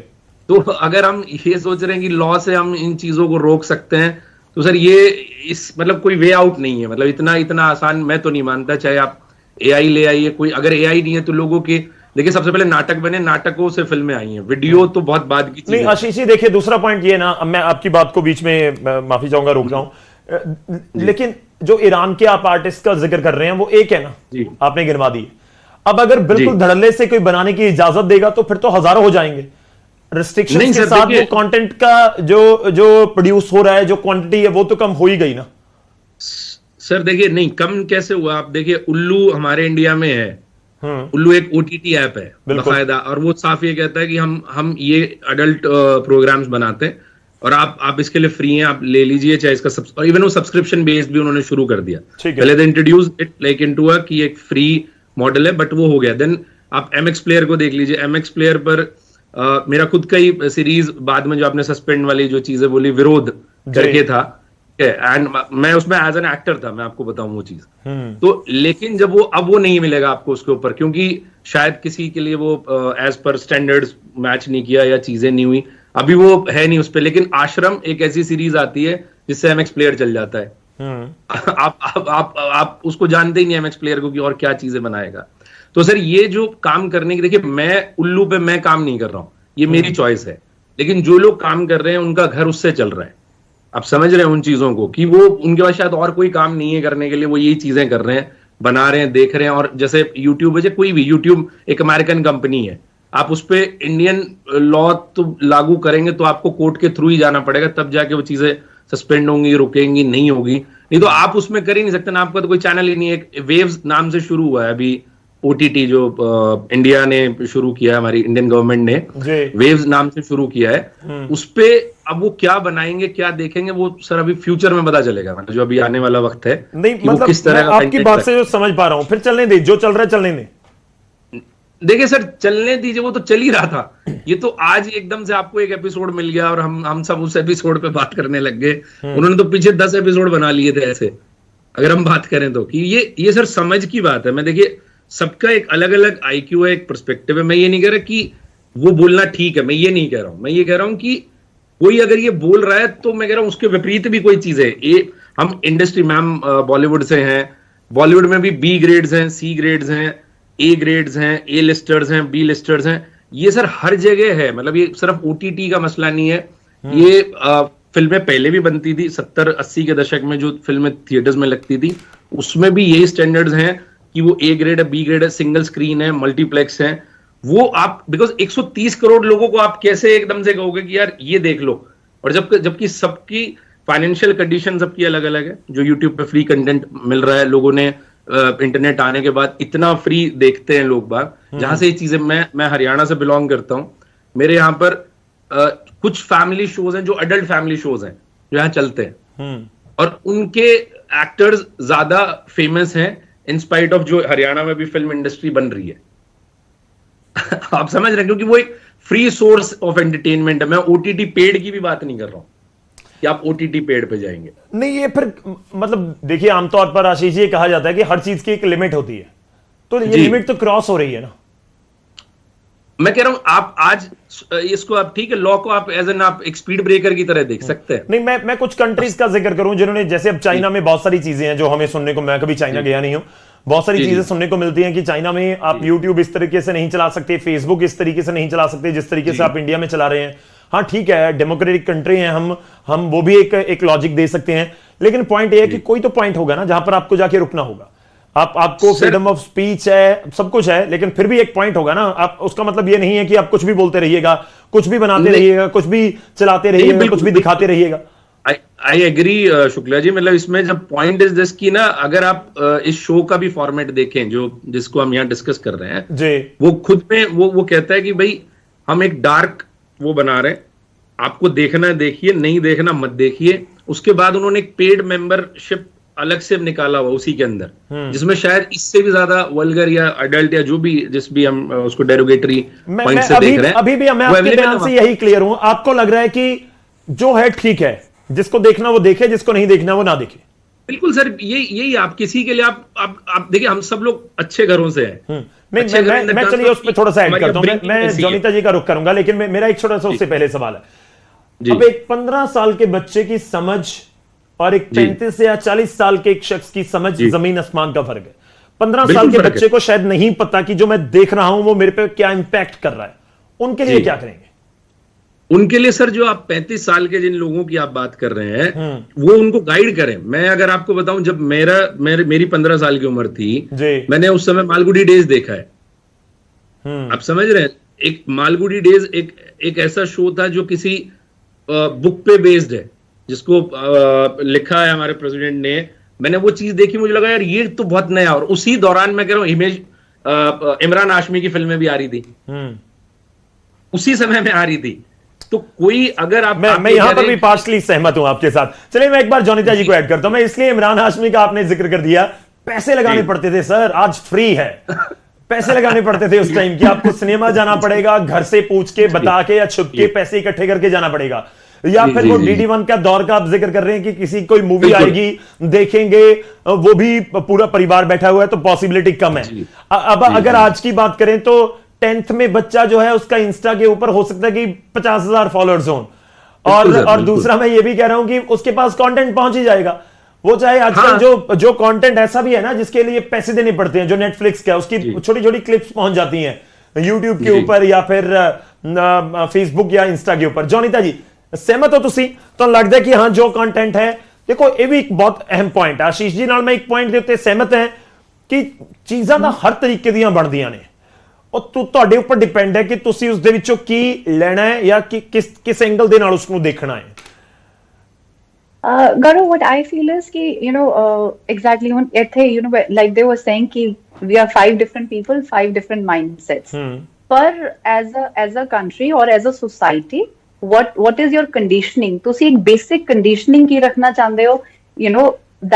Speaker 5: तो अगर हम ये सोच रहे हैं कि लॉ से हम इन चीजों को रोक सकते हैं, तो सर ये इस मतलब कोई वे आउट नहीं है, मतलब इतना आसान मैं तो नहीं मानता। चाहे आप AI ले आइए, कोई अगर AI नहीं है तो लोगों के, देखिए सबसे पहले नाटक बने, नाटकों से फिल्में आई हैं, वीडियो तो बहुत बाद की चीज
Speaker 1: नहीं। आशीष जी देखिए, दूसरा पॉइंट ये ना, मैं आपकी बात को बीच में माफी चाहूंगा, रोक रहा हूं, लेकिन जो ईरान के आप आर्टिस्ट का जिक्र कर रहे हैं वो एक है ना, आपने गिनवा दी। अब अगर बिल्कुल धड़ल्ले से कोई बनाने की इजाजत देगा तो फिर तो हजारों हो जाएंगे। रिस्ट्रिक्शंस के साथ वो कंटेंट का जो प्रोड्यूस हो रहा है, जो क्वांटिटी है, वो तो कम हो ही गई ना
Speaker 5: सर। देखिए नहीं, कम कैसे हुआ? आप देखिए, उल्लू हमारे इंडिया में है, उल्लू एक OTT ऐप है बाकायदा, और वो साफ ये कहता है कि हम ये अडल्ट प्रोग्राम्स बनाते हैं और आप इसके लिए फ्री हैं, आप ले लीजिए, चाहे इसका और इवन वो सब्सक्रिप्शन बेस्ड भी उन्होंने शुरू कर दिया। पहले they introduce it like into a कि एक फ्री मॉडल है, बट वो हो गया। देन आप MX प्लेयर को देख लीजिए, MX प्लेयर पर मेरा खुद का ही सीरीज, बाद में जो आपने सस्पेंड वाली जो चीजें बोली, विरोध करके था, एंड मैं उसमें एज एन एक्टर था, मैं आपको बताऊं वो चीज। तो लेकिन जब अब वो नहीं मिलेगा आपको उसके ऊपर, क्योंकि शायद किसी के लिए वो एज पर स्टैंडर्ड्स मैच नहीं किया या चीजें नहीं हुई, अभी वो है नहीं उस पर। लेकिन आश्रम एक ऐसी सीरीज आती है जिससे MX प्लेयर चल जाता है। आप उसको जानते ही नहीं MX प्लेयर को, कि और क्या चीजें बनाएगा। तो सर ये जो काम करने की, देखिए मैं उल्लू पे मैं काम नहीं कर रहा हूं, ये मेरी चॉइस है, लेकिन जो लोग काम कर रहे हैं उनका घर उससे चल रहा है। आप समझ रहे हैं उन चीजों को, कि वो उनके पास शायद और कोई काम नहीं है करने के लिए, वो यही चीजें कर रहे हैं, बना रहे हैं, देख रहे हैं। और जैसे यूट्यूब है, कोई भी यूट्यूब एक अमेरिकन कंपनी है, आप उस पर इंडियन लॉ तो लागू करेंगे तो आपको कोर्ट के थ्रू ही जाना पड़ेगा, तब जाके वो चीजें सस्पेंड होंगी, रुकेंगी, नहीं होगी, नहीं तो आप उसमें कर ही नहीं सकते ना। आपका तो कोई चैनल ही नहीं है। एक वेव्स नाम से शुरू हुआ है अभी OTT, जो इंडिया ने शुरू किया है, हमारी इंडियन गवर्नमेंट ने वेव्स नाम से शुरू किया है। उस पे अब वो क्या बनाएंगे, क्या देखेंगे, वो सर अभी फ्यूचर में पता चलेगा, मतलब जो अभी आने वाला वक्त है।
Speaker 1: नहीं मतलब किस तरह आपकी बात से जो समझ पा रहा हूं, फिर चलने दे, जो चल रहा है चलने दे।
Speaker 5: देखिए सर, चलने दीजिए, वो तो चल ही रहा था। ये तो आज एकदम से आपको एक एपिसोड मिल गया और हम सब उस एपिसोड पे बात करने लग गए। उन्होंने तो पीछे 10 एपिसोड बना लिए थे ऐसे, अगर हम बात करें तो। कि ये सर समझ की बात है। मैं देखिए, सबका एक अलग अलग IQ है, एक पर्सपेक्टिव है। मैं ये नहीं कह रहा कि वो बोलना ठीक है, मैं ये नहीं कह रहा हूं। मैं ये कह रहा हूं कि कोई अगर ये बोल रहा है तो मैं कह रहा हूं उसके विपरीत भी कोई चीज है। ये हम इंडस्ट्री में, हम बॉलीवुड से हैं, बॉलीवुड में भी B ग्रेड्स हैं, C ग्रेड्स हैं, A ग्रेड्स हैं, A लिस्टर्स हैं, B लिस्टर्स हैं। ये सर हर जगह है, मतलब ये सिर्फ OTT का मसला नहीं है। ये फिल्में पहले भी बनती थी, 70-80 के दशक में जो फिल्में थिएटर्स में लगती थी, उसमें भी यही स्टैंडर्ड्स हैं। कि वो A ग्रेड है, B ग्रेड है, सिंगल स्क्रीन है, मल्टीप्लेक्स है, वो आप बिकॉज 130 करोड़ लोगों को आप कैसे एकदम से कहोगे कि यार ये देख लो, और जबकि सबकी फाइनेंशियल कंडीशन सबकी अलग अलग है। जो यूट्यूब पे फ्री कंटेंट मिल रहा है, लोगों ने इंटरनेट आने के बाद इतना फ्री देखते हैं लोग बाग, जहां से ये चीजें, मैं हरियाणा से बिलोंग करता हूं, मेरे यहाँ पर कुछ फैमिली शोज हैं जो अडल्ट फैमिली शोज हैं जो यहाँ चलते हैं, और उनके एक्टर्स ज्यादा फेमस हैं इन स्पाइट ऑफ जो हरियाणा में भी फिल्म इंडस्ट्री बन रही है। आप समझ रहे हैं, क्योंकि वो एक फ्री सोर्स ऑफ एंटरटेनमेंट है। मैं ओटीटी पेड की भी बात नहीं कर रहा हूं कि आप ओटीटी पेड पे जाएंगे।
Speaker 1: नहीं, ये फिर मतलब देखिए, आमतौर पर आशीष जी कहा जाता है कि हर चीज की एक लिमिट होती है, तो ये लिमिट तो क्रॉस हो रही है ना।
Speaker 5: मैं कह रहा हूं आप आज इसको, आप ठीक है, लॉ को आप एज एन आप एक स्पीड ब्रेकर की तरह देख सकते हैं।
Speaker 1: नहीं, मैं कुछ कंट्रीज का जिक्र करूं जिन्होंने, जैसे अब चाइना में बहुत सारी चीजें हैं जो हमें सुनने को, मैं कभी चाइना गया नहीं हूं, बहुत सारी चीजें सुनने को मिलती हैं कि चाइना में आप YouTube इस तरीके से नहीं चला सकते, फेसबुक इस तरीके से नहीं चला सकते जिस तरीके से आप इंडिया में चला रहे हैं। हाँ ठीक है, डेमोक्रेटिक कंट्री है, हम वो भी एक लॉजिक दे सकते हैं, लेकिन पॉइंट ये है कि कोई तो पॉइंट होगा ना जहां पर आपको जाके रुकना होगा। आपको फ्रीडम ऑफ स्पीच है, सब कुछ है, लेकिन फिर भी एक पॉइंट होगा ना। आप, उसका मतलब ये नहीं है कि आप कुछ भी बोलते रहिएगा, कुछ भी बनाते रहिएगा, कुछ भी चलाते रहिएगा, कुछ भी दिखाते रहिएगा।
Speaker 5: आई एग्री शुक्ला जी, मतलब इसमें जब पॉइंट इज दिस की ना, अगर आप इस शो का भी फॉर्मेट देखें जिसको हम यहाँ डिस्कस कर रहे हैं
Speaker 1: जी,
Speaker 5: वो खुद में वो कहता है कि भाई हम एक डार्क वो बना रहे हैं, आपको देखना है देखिए, नहीं देखना मत देखिए। उसके बाद उन्होंने एक पेड मेंबरशिप अलग से निकाला हुआ उसी के अंदर, जिसमें शायद इससे भी ज्यादा वल्गर या अडल्ट या जो भी जिस भी हम उसको डेरोगेटरी पॉइंट से देख रहे हैं,
Speaker 1: अभी भी मैं आपके बयान से यही क्लियर हूं। आपको लग रहा है कि जो है ठीक है, जिसको देखना वो देखे, जिसको नहीं देखना वो ना देखे।
Speaker 5: बिल्कुल सर, यही आप किसी के लिए आप देखिए, हम सब लोग अच्छे घरों से हैं।
Speaker 1: मैं चलिए उस पर थोड़ा सा ऐड करता हूं, मैं जोनीता जी का रुख करूंगा, लेकिन मेरा एक छोटा सा उससे पहले सवाल है। अब एक 15 साल के बच्चे की समझ और एक 35 या 40 साल के एक शख्स की समझ जमीन आसमान का फर्क है। 15 साल के बच्चे को शायद नहीं पता कि जो मैं देख रहा हूं वो मेरे पे क्या इंपैक्ट कर रहा है, उनके लिए क्या करेंगे?
Speaker 5: उनके लिए सर, जो आप 35 साल के जिन लोगों की आप बात कर रहे हैं, वो उनको गाइड करें। मैं अगर आपको बताऊं, जब मेरी 15 साल की उम्र थी, मैंने उस समय मालगुडी डेज देखा है। आप समझ रहे हैं, एक मालगुडी डेज एक ऐसा शो था जो किसी बुक पे बेस्ड है, जिसको लिखा है हमारे प्रेसिडेंट ने। मैंने वो चीज देखी, मुझे लगा यार ये तो बहुत नया। और उसी दौरान मैं कह रहा हूं, इमेज इमरान हाशमी की फिल्में भी आ रही थी, उसी समय में आ रही थी। तो कोई अगर आप
Speaker 1: मैं यहां पर भी पार्शली सहमत हूं आपके साथ। चलिए मैं एक बार जोनीता जी को ऐड करता हूं। मैं इसलिए इमरान हाशमी का आपने जिक्र कर दिया, पैसे लगाने पड़ते थे सर, आज फ्री है। पैसे लगाने पड़ते थे उस टाइम कि आपको सिनेमा जाना पड़ेगा, घर से पूछ के, बता के या छुप के पैसे इकट्ठे करके जाना पड़ेगा, या फिर वो DD1 का दौर का आप जिक्र कर रहे हैं कि किसी कोई मूवी आएगी देखेंगे, वो भी पूरा परिवार बैठा हुआ है तो पॉसिबिलिटी कम है। अब अगर आज की बात करें तो 10th में बच्चा जो है उसका इंस्टा के ऊपर हो सकता है कि 50,000 फॉलोअर्स हों, और दूसरा मैं ये भी कह रहा हूं कि उसके पास कंटेंट पहुंच ही जाएगा। वो चाहे आजकल जो कंटेंट ऐसा भी है ना जिसके लिए पैसे देने पड़ते हैं, जो नेटफ्लिक्स का, उसकी छोटी छोटी क्लिप्स पहुंच जाती हैं यूट्यूब के ऊपर या फिर फेसबुक या इंस्टा के ऊपर। जोनीता जी सहमत हो तुसी? तो लगता है कि हाँ जो कंटेंट है, देखो ये भी एक बहुत अहम पॉइंट है। आशीष जी नाल मैं एक पॉइंट देते सहमत है कि चीज़ां दा हर तरीके दियां बनदियां ने, और ਤੁਹਾਡੇ ਉੱਪਰ ਡਿਪੈਂਡ ਹੈ ਕਿ ਤੁਸੀਂ ਉਸ ਦੇ ਵਿੱਚੋਂ ਕੀ ਲੈਣਾ ਹੈ ਜਾਂ ਕਿਸ ਐਂਗਲ ਦੇ ਨਾਲ ਉਸ ਨੂੰ ਦੇਖਣਾ ਹੈ।
Speaker 2: Gaurav, what I feel is ki, exactly when like they were saying ki we are 5 different people, 5 different mindsets. But as a country or as a society, what is your conditioning? ਤੁਸੀਂ एक basic conditioning की रखना चाहते हो,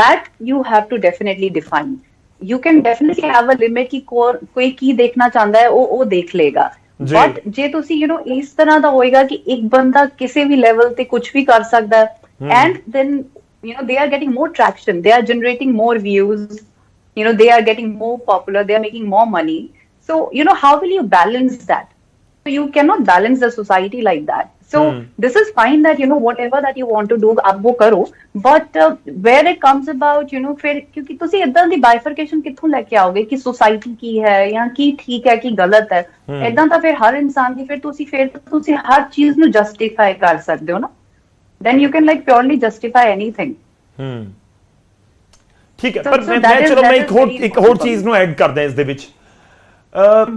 Speaker 2: that you have to definitely define. You can definitely have a limit कि कोई की देखना चाहता है वो देख लेगा, बट जे ਤੁਸੀਂ इस तरह ਦਾ ਹੋਏਗਾ कि एक बंदा किसी भी लेवल ਤੇ कुछ भी कर सकता है, and then they are getting more traction, they are generating more views, they are getting more popular, they are making more money. So how will you balance that? So you cannot balance the society like that. So this is fine that whatever that you want to do आप वो करो, but where it comes about फिर क्योंकि ਤੁਸੀਂ ਇਦਾਂ ਦੀ bifurcation ਕਿੱਥੋਂ ਲੈ ਕੇ ਆਓਗੇ ਕਿ society ਕੀ ਹੈ ਜਾਂ ਕੀ ਠੀਕ ਹੈ ਕੀ ਗਲਤ ਹੈ, ਇਦਾਂ ਤਾਂ ਫਿਰ ਹਰ ਇਨਸਾਨ ਦੀ ਫਿਰ ਤੁਸੀਂ ਹਰ ਚੀਜ਼ ਨੂੰ justify ਕਰ ਸਕਦੇ ਹੋ ਨਾ, then you can like purely justify anything.
Speaker 1: ਠੀਕ ਹੈ,
Speaker 2: So-
Speaker 1: ਪਰ
Speaker 2: so
Speaker 1: ਮੈਂ
Speaker 2: that is-
Speaker 1: ਚਲੋ
Speaker 2: that
Speaker 1: ਮੈਂ
Speaker 2: is
Speaker 1: ਇੱਕ ਹੋਰ
Speaker 2: very
Speaker 1: ਇੱਕ ਹੋਰ
Speaker 2: important.
Speaker 1: ਚੀਜ਼ ਨੂੰ ਐਡ ਕਰਦਾ ਇਸ ਦੇ ਵਿੱਚ।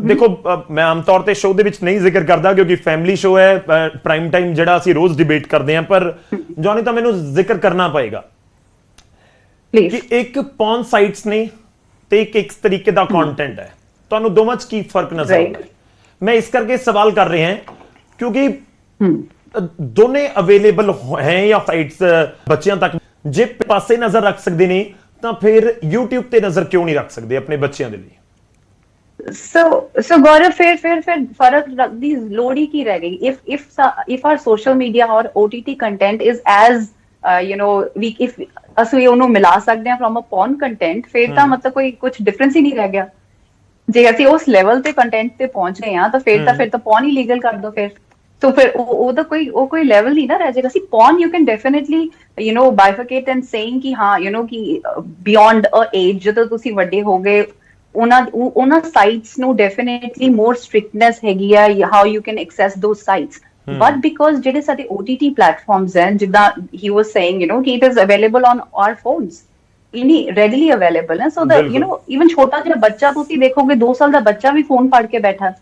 Speaker 1: ਦੇਖੋ ਮੈਂ ਆਮ ਤੌਰ ਤੇ ਸ਼ੋਅ ਦੇ ਵਿੱਚ ਨਹੀਂ ਜ਼ਿਕਰ ਕਰਦਾ ਕਿਉਂਕਿ ਫੈਮਿਲੀ ਸ਼ੋਅ ਹੈ, ਪ੍ਰਾਈਮ ਟਾਈਮ ਜਿਹੜਾ ਅਸੀਂ ਰੋਜ਼ ਡਿਬੇਟ ਕਰਦੇ ਹਾਂ, ਪਰ ਜੌਨੀ ਤਾਂ ਮੈਨੂੰ ਜ਼ਿਕਰ ਕਰਨਾ ਪਏਗਾ
Speaker 2: Please.
Speaker 1: ਕਿ ਇੱਕ ਪੌਨ ਸਾਈਟਸ ਨੇ ਤੇ ਇੱਕ ਤਰੀਕੇ ਦਾ ਕੰਟੈਂਟ ਹੈ, ਤੁਹਾਨੂੰ ਦੋਵਾਂ 'ਚ ਕੀ ਫਰਕ ਨਜ਼ਰ ਆਉਂਦਾ ਹੈ? ਮੈਂ ਇਸ ਕਰਕੇ ਸਵਾਲ ਕਰ ਰਿਹਾ ਹਾਂ ਕਿਉਂਕਿ ਦੋਨੇ ਅਵੇਲੇਬਲ ਹੈ ਜਾਂ ਸਾਈਟਸ ਬੱਚਿਆਂ ਤੱਕ ਜੇ ਪਾਸੇ ਨਜ਼ਰ ਰੱਖ ਸਕਦੇ ਨੇ ਤਾਂ ਫਿਰ YouTube ਤੇ ਨਜ਼ਰ ਕਿਉਂ ਨਹੀਂ ਰੱਖ ਸਕਦੇ ਆਪਣੇ ਬੱਚਿਆਂ ਦੇ ਲਈ?
Speaker 2: So Gaurav, फिर फर्क दी लोड़ ही की रह गई if our social media or OTT content is as if ਅਸੀਂ ਉਹਨੂੰ ਮਿਲਾ ਸਕਦੇ ਹਾਂ from a porn content, ਫਿਰ ਤਾਂ ਮਤਲਬ ਕੋਈ ਕੁਝ ਡਿਫਰੈਂਸ ਹੀ ਨਹੀਂ ਰਹਿ ਗਿਆ। ਜੇ ਅਸੀਂ ਉਸ ਲੈਵਲ ਤੇ ਕੰਟੈਂਟ ਤੇ ਪਹੁੰਚ ਗਏ ਆ ਤਾਂ ਫਿਰ ਤਾਂ porn ਹੀ ਲੀਗਲ ਕਰ ਦੋ ਫਿਰ। तो फिर ਉਹਦਾ ਕੋਈ ਲੈਵਲ ਨਹੀਂ ਨਾ ਰਹਿ ਜਾਏਗਾ। ਸੀ porn you can definitely bifurcate and saying ਕਿ ਹਾਂ ਕਿ beyond a age ਜਦੋਂ ਤੁਸੀਂ ਵੱਡੇ ਹੋ ਗਏ ਉਹਨਾਂ ਸਾਈਟਸ ਨੂੰ ਡੈਫੀਨਿਟਲੀ ਮੋਰ ਸਟ੍ਰਿਕਟਨੈਸ ਹੈਗੀ ਆ how you can access those sites but because ਜਿਹੜੇ ਸਾਡੇ OTT ਪਲੇਟਫਾਰਮਸ ਹਨ ਜਿੱਦਾਂ ਹੀ ਵਾਸ ਸੇਇੰਗ ਕਿ it is available on our phones ਇਨੀ ਰੈਡਿਲੀ ਅਵੇਲੇਬਲ ਹੈ ਸੋ ਦੈਟ ਇਵਨ ਛੋਟਾ ਜਿਹਾ ਬੱਚਾ ਤੁਸੀਂ ਦੇਖੋਗੇ 2 ਸਾਲ ਦਾ ਬੱਚਾ ਵੀ ਫੋਨ ਫੜ ਕੇ ਬੈਠਾ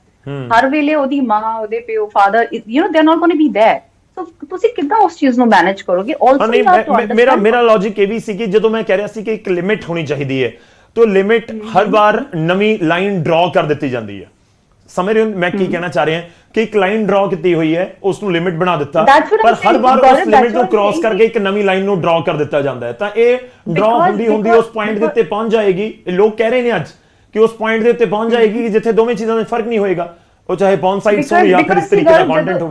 Speaker 2: ਹਰ ਵੇਲੇ ਉਹਦੀ ਮਾਂ ਉਹਦੇ ਪਿਓ ਫਾਦਰ ਦੇ are not going to be there so ਤੁਸੀਂ ਕਿੱਦਾਂ ਉਸ ਚੀਜ਼ ਨੂੰ ਮੈਨੇਜ ਕਰੋਗੇ ਆਲਸੋ
Speaker 1: ਮੇਰਾ ਲੌਜੀਕ ਇਹ ਵੀ ਸੀ ਕਿ ਜਦੋਂ ਮੈਂ ਕਹਿ ਰਿਹਾ ਸੀ ਕਿ ਇੱਕ ਲਿਮਿਟ ਹੋਣੀ ਚਾਹੀਦੀ ਹੈ तो लिमिट हर बार नवी लाइन ड्रॉ कर दी जाती है। समझ रहे हो मैं की कहना चाह रहा हूं कि एक लाइन ड्रॉ की हुई है उसको लिमिट बना दिता पर हर बार उस लिमिट को क्रॉस करके एक नवी लाइन को ड्रॉ कर दिता जाता है तो ये ड्रॉ होंदी उस पॉइंट के उत्ते पहुंच जाएगी। लोग कह रहे हैं आज कि उस पॉइंट के उत्ते पहुंच जाएगी कि जिथे दोवें चीज़ों में फर्क नहीं होएगा वो चाहे पॉर्न साइट्स हो या फिर इस तरीके का कंटेंट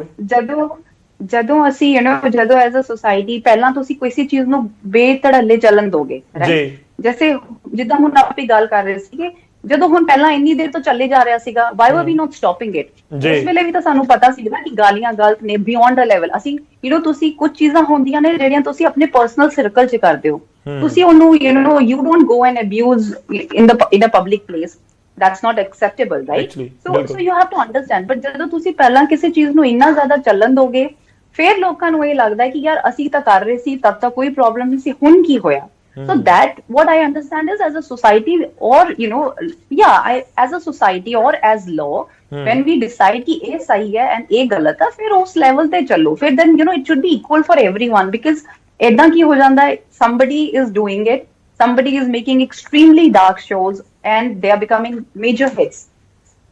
Speaker 1: हो।
Speaker 2: ਜਦੋਂ ਅਸੀਂ ਜਦੋਂ ਐਜ਼ ਅ ਸੋਸਾਇਟੀ ਪਹਿਲਾਂ ਤੁਸੀਂ ਕਿਸੇ ਚੀਜ਼ ਨੂੰ ਬੇਤੜੱਲੇ ਚੱਲਣ ਦੋਗੇ ਰਾਈਟ ਜੈਸੇ ਜਿੱਦਾਂ ਹੁਣ ਆਪਾਂ ਗੱਲ ਕਰ ਰਹੇ ਸੀਗੇ ਜਦੋਂ ਹੁਣ ਪਹਿਲਾਂ ਇੰਨੀ ਦੇਰ ਤੋਂ ਚੱਲੇ ਜਾ ਰਿਹਾ ਸੀਗਾ ਵਾਈ ਵਰ ਵੀ ਨਾਟ ਸਟਾਪਿੰਗ ਇਟ ਉਸ ਵੇਲੇ ਵੀ ਤਾਂ ਸਾਨੂੰ ਪਤਾ ਸੀ ਨਾ ਕਿ ਗਾਲੀਆਂ ਗਲਤ ਨੇ ਬਿਯੋਂਡ ਅ ਲੈਵਲ ਅਸੀਂ ਤੁਸੀਂ ਕੁਝ ਚੀਜ਼ਾਂ ਹੁੰਦੀਆਂ ਨੇ ਜਿਹੜੀਆਂ ਤੁਸੀਂ ਆਪਣੇ ਪਰਸਨਲ ਸਰਕਲ 'ਚ ਕਰਦੇ ਹੋ ਤੁਸੀਂ ਉਹਨੂੰ you don't go and abuse in a public place that's not acceptable right so you have to understand but ਜਦੋਂ ਤੁਸੀਂ ਪਹਿਲਾਂ ਕਿਸੇ ਚੀਜ਼ ਨੂੰ ਇੰਨਾ ਜ਼ਿਆਦਾ ਚੱਲਣ ਦੋਗੇ ਫਿਰ ਲੋਕਾਂ ਨੂੰ ਇਹ ਲੱਗਦਾ ਹੈ ਕਿ ਯਾਰ ਅਸੀਂ ਤਾਂ ਕਰ ਰਹੇ ਸੀ ਤਦ ਤੱਕ ਕੋਈ ਪ੍ਰੋਬਲਮ ਨਹੀਂ ਸੀ ਹੁਣ ਕੀ ਹੋਇਆ so that what I understand is as a society or as a society or as law when we decide कि ये सही है and ये गलत है फिर उस level ते चलो फिर then it should be equal for everyone because ऐदा की हो जाता है somebody is doing it somebody is making extremely dark shows and they are becoming major hits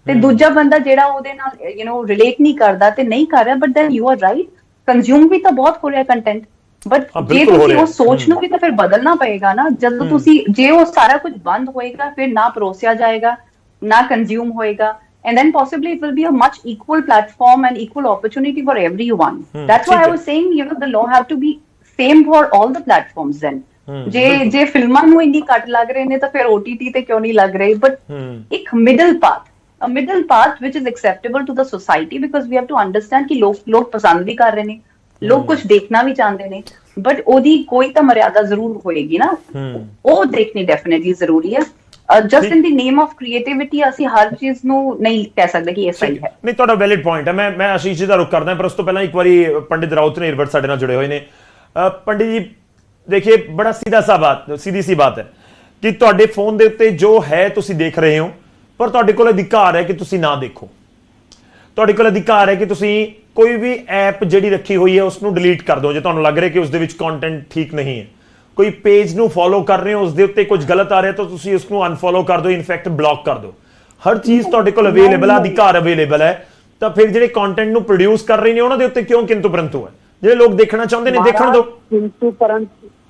Speaker 2: ਤੇ ਦੂਜਾ ਬੰਦਾ ਜਿਹੜਾ ਉਹਦੇ ਨਾਲ ਰਿਲੇਟ ਨਹੀਂ ਕਰਦਾ ਤੇ ਨਹੀਂ ਕਰ ਰਿਹਾ but then you are right consume ਵੀ ਤਾਂ ਬਹੁਤ ਹੋ ਰਿਹਾ ਕੰਟੈਂਟ ਬਟ ਜੇ ਤੁਸੀਂ ਉਹ ਸੋਚ ਨੂੰ ਵੀ ਤਾਂ ਫਿਰ ਬਦਲਣਾ ਪਏਗਾ ਨਾ ਜਦੋਂ ਤੁਸੀਂ ਜੇ ਉਹ ਸਾਰਾ ਕੁਝ ਬੰਦ ਹੋਏਗਾ ਫਿਰ ਨਾ ਪਰੋਸਿਆ ਜਾਏਗਾ ਨਾ ਕੰਜ਼ਿਊਮ ਹੋਏਗਾ and then possibly it will be a much equal platform and equal opportunity for everyone that's why I was saying the law have to be same for all the platforms then ਜੇ ਫਿਲਮਾਂ ਨੂੰ ਇੰਨੀ ਘੱਟ ਲੱਗ ਰਹੇ ਨੇ ਤਾਂ ਫਿਰ OTT ਤੇ ਕਿਉਂ ਨਹੀਂ ਲੱਗ ਰਹੇ ਬਟ ਇੱਕ a middle path which is acceptable to the society because we have to understand ਕਿ ਲੋਕ ਪਸੰਦ ਵੀ ਕਰ ਰਹੇ ਨੇ ਲੋਕ ਕੁਝ ਦੇਖਣਾ ਵੀ ਚਾਹੁੰਦੇ ਨੇ ਬਟ ਉਹਦੀ ਕੋਈ ਤਾਂ ਮਰਿਆਦਾ ਜ਼ਰੂਰ ਹੋਏਗੀ ਨਾ ਉਹ ਦੇਖਣੀ ਡੈਫੀਨਿਟਲੀ ਜ਼ਰੂਰੀ ਹੈ just in the name of creativity ਅਸੀਂ ਹਰ ਚੀਜ਼ ਨੂੰ ਨਹੀਂ ਕਹਿ ਸਕਦੇ ਕਿ ਇਹ ਸਹੀ ਹੈ
Speaker 1: ਨਹੀਂ ਤੁਹਾਡਾ ਵੈਲਿਡ ਪੁਆਇੰਟ ਹੈ ਮੈਂ ਆਸ਼ੀਸ਼ ਜੀ ਦਾ ਰੁਕ ਕਰਦਾ ਪਰ ਉਸ ਤੋਂ ਪਹਿਲਾਂ ਇੱਕ ਵਾਰੀ ਪੰਡਿਤ ਰਾਉਤ ਨੇ ਇਰਵਟ ਸਾਡੇ ਨਾਲ ਜੁੜੇ ਹੋਏ ਨੇ ਪੰਡਿਤ ਜੀ देखिए बड़ा सीधी सी बात है कि ਤੁਹਾਡੇ ਫੋਨ ਦੇ ਉੱਤੇ ਜੋ ਹੈ ਤੁਸੀਂ ਦੇਖ ਰਹੇ ਹੋ ਪਰ ਤੁਹਾਡੇ ਕੋਲ ਅਧਿਕਾਰ ਹੈ ਕਿ ਤੁਸੀਂ ਨਾ ਦੇਖੋ ਤੁਹਾਡੇ ਕੋਲ ਅਧਿਕਾਰ ਹੈ ਕਿ ਤੁਸੀਂ ਕੋਈ ਵੀ ਐਪ ਜਿਹੜੀ ਰੱਖੀ ਹੋਈ ਹੈ ਉਸ ਨੂੰ ਡਿਲੀਟ ਕਰ ਦਿਓ ਜੇ ਤੁਹਾਨੂੰ ਲੱਗ ਰਿਹਾ ਕਿ ਉਸ ਦੇ ਵਿੱਚ ਕੰਟੈਂਟ ਠੀਕ ਨਹੀਂ ਹੈ ਕੋਈ ਪੇਜ ਨੂੰ ਫੋਲੋ ਕਰ ਰਹੇ ਹੋ ਉਸ ਦੇ ਉੱਤੇ ਕੁਝ ਗਲਤ ਆ ਰਿਹਾ ਤਾਂ ਤੁਸੀਂ ਉਸ ਨੂੰ ਅਨਫੋਲੋ ਕਰ ਦਿਓ ਇਨਫੈਕਟ ਬਲੌਕ ਕਰ ਦਿਓ ਹਰ ਚੀਜ਼ ਤੁਹਾਡੇ ਕੋਲ ਅਵੇਲੇਬਲ ਹੈ ਅਧਿਕਾਰ ਅਵੇਲੇਬਲ ਹੈ ਤਾਂ ਫਿਰ ਜਿਹੜੇ ਕੰਟੈਂਟ ਨੂੰ ਪ੍ਰੋਡਿਊਸ ਕਰ ਰਹੇ ਨੇ ਉਹਨਾਂ ਦੇ ਉੱਤੇ ਕਿਉਂ ਕਿੰਤੂ ਪਰੰਤੂ ਹੈ ਜਿਹੜੇ ਲੋਕ ਦੇਖਣਾ ਚਾਹੁੰਦੇ ਨੇ ਦੇਖਣ ਦਿਓ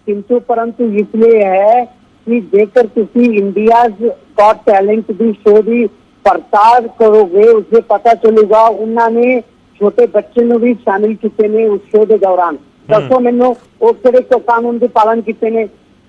Speaker 6: किंतु परंतु इसलिए है कि जेकर तुसी इंडियाज गॉट टैलेंट दी शो दी पड़ताल करोगे उससे पता चलेगा उन्होंने छोटे बच्चे ਨੂੰ भी शामिल किए ने उस शो के दौरान दसो मैनू उस तरह के कानून के पालन किए ने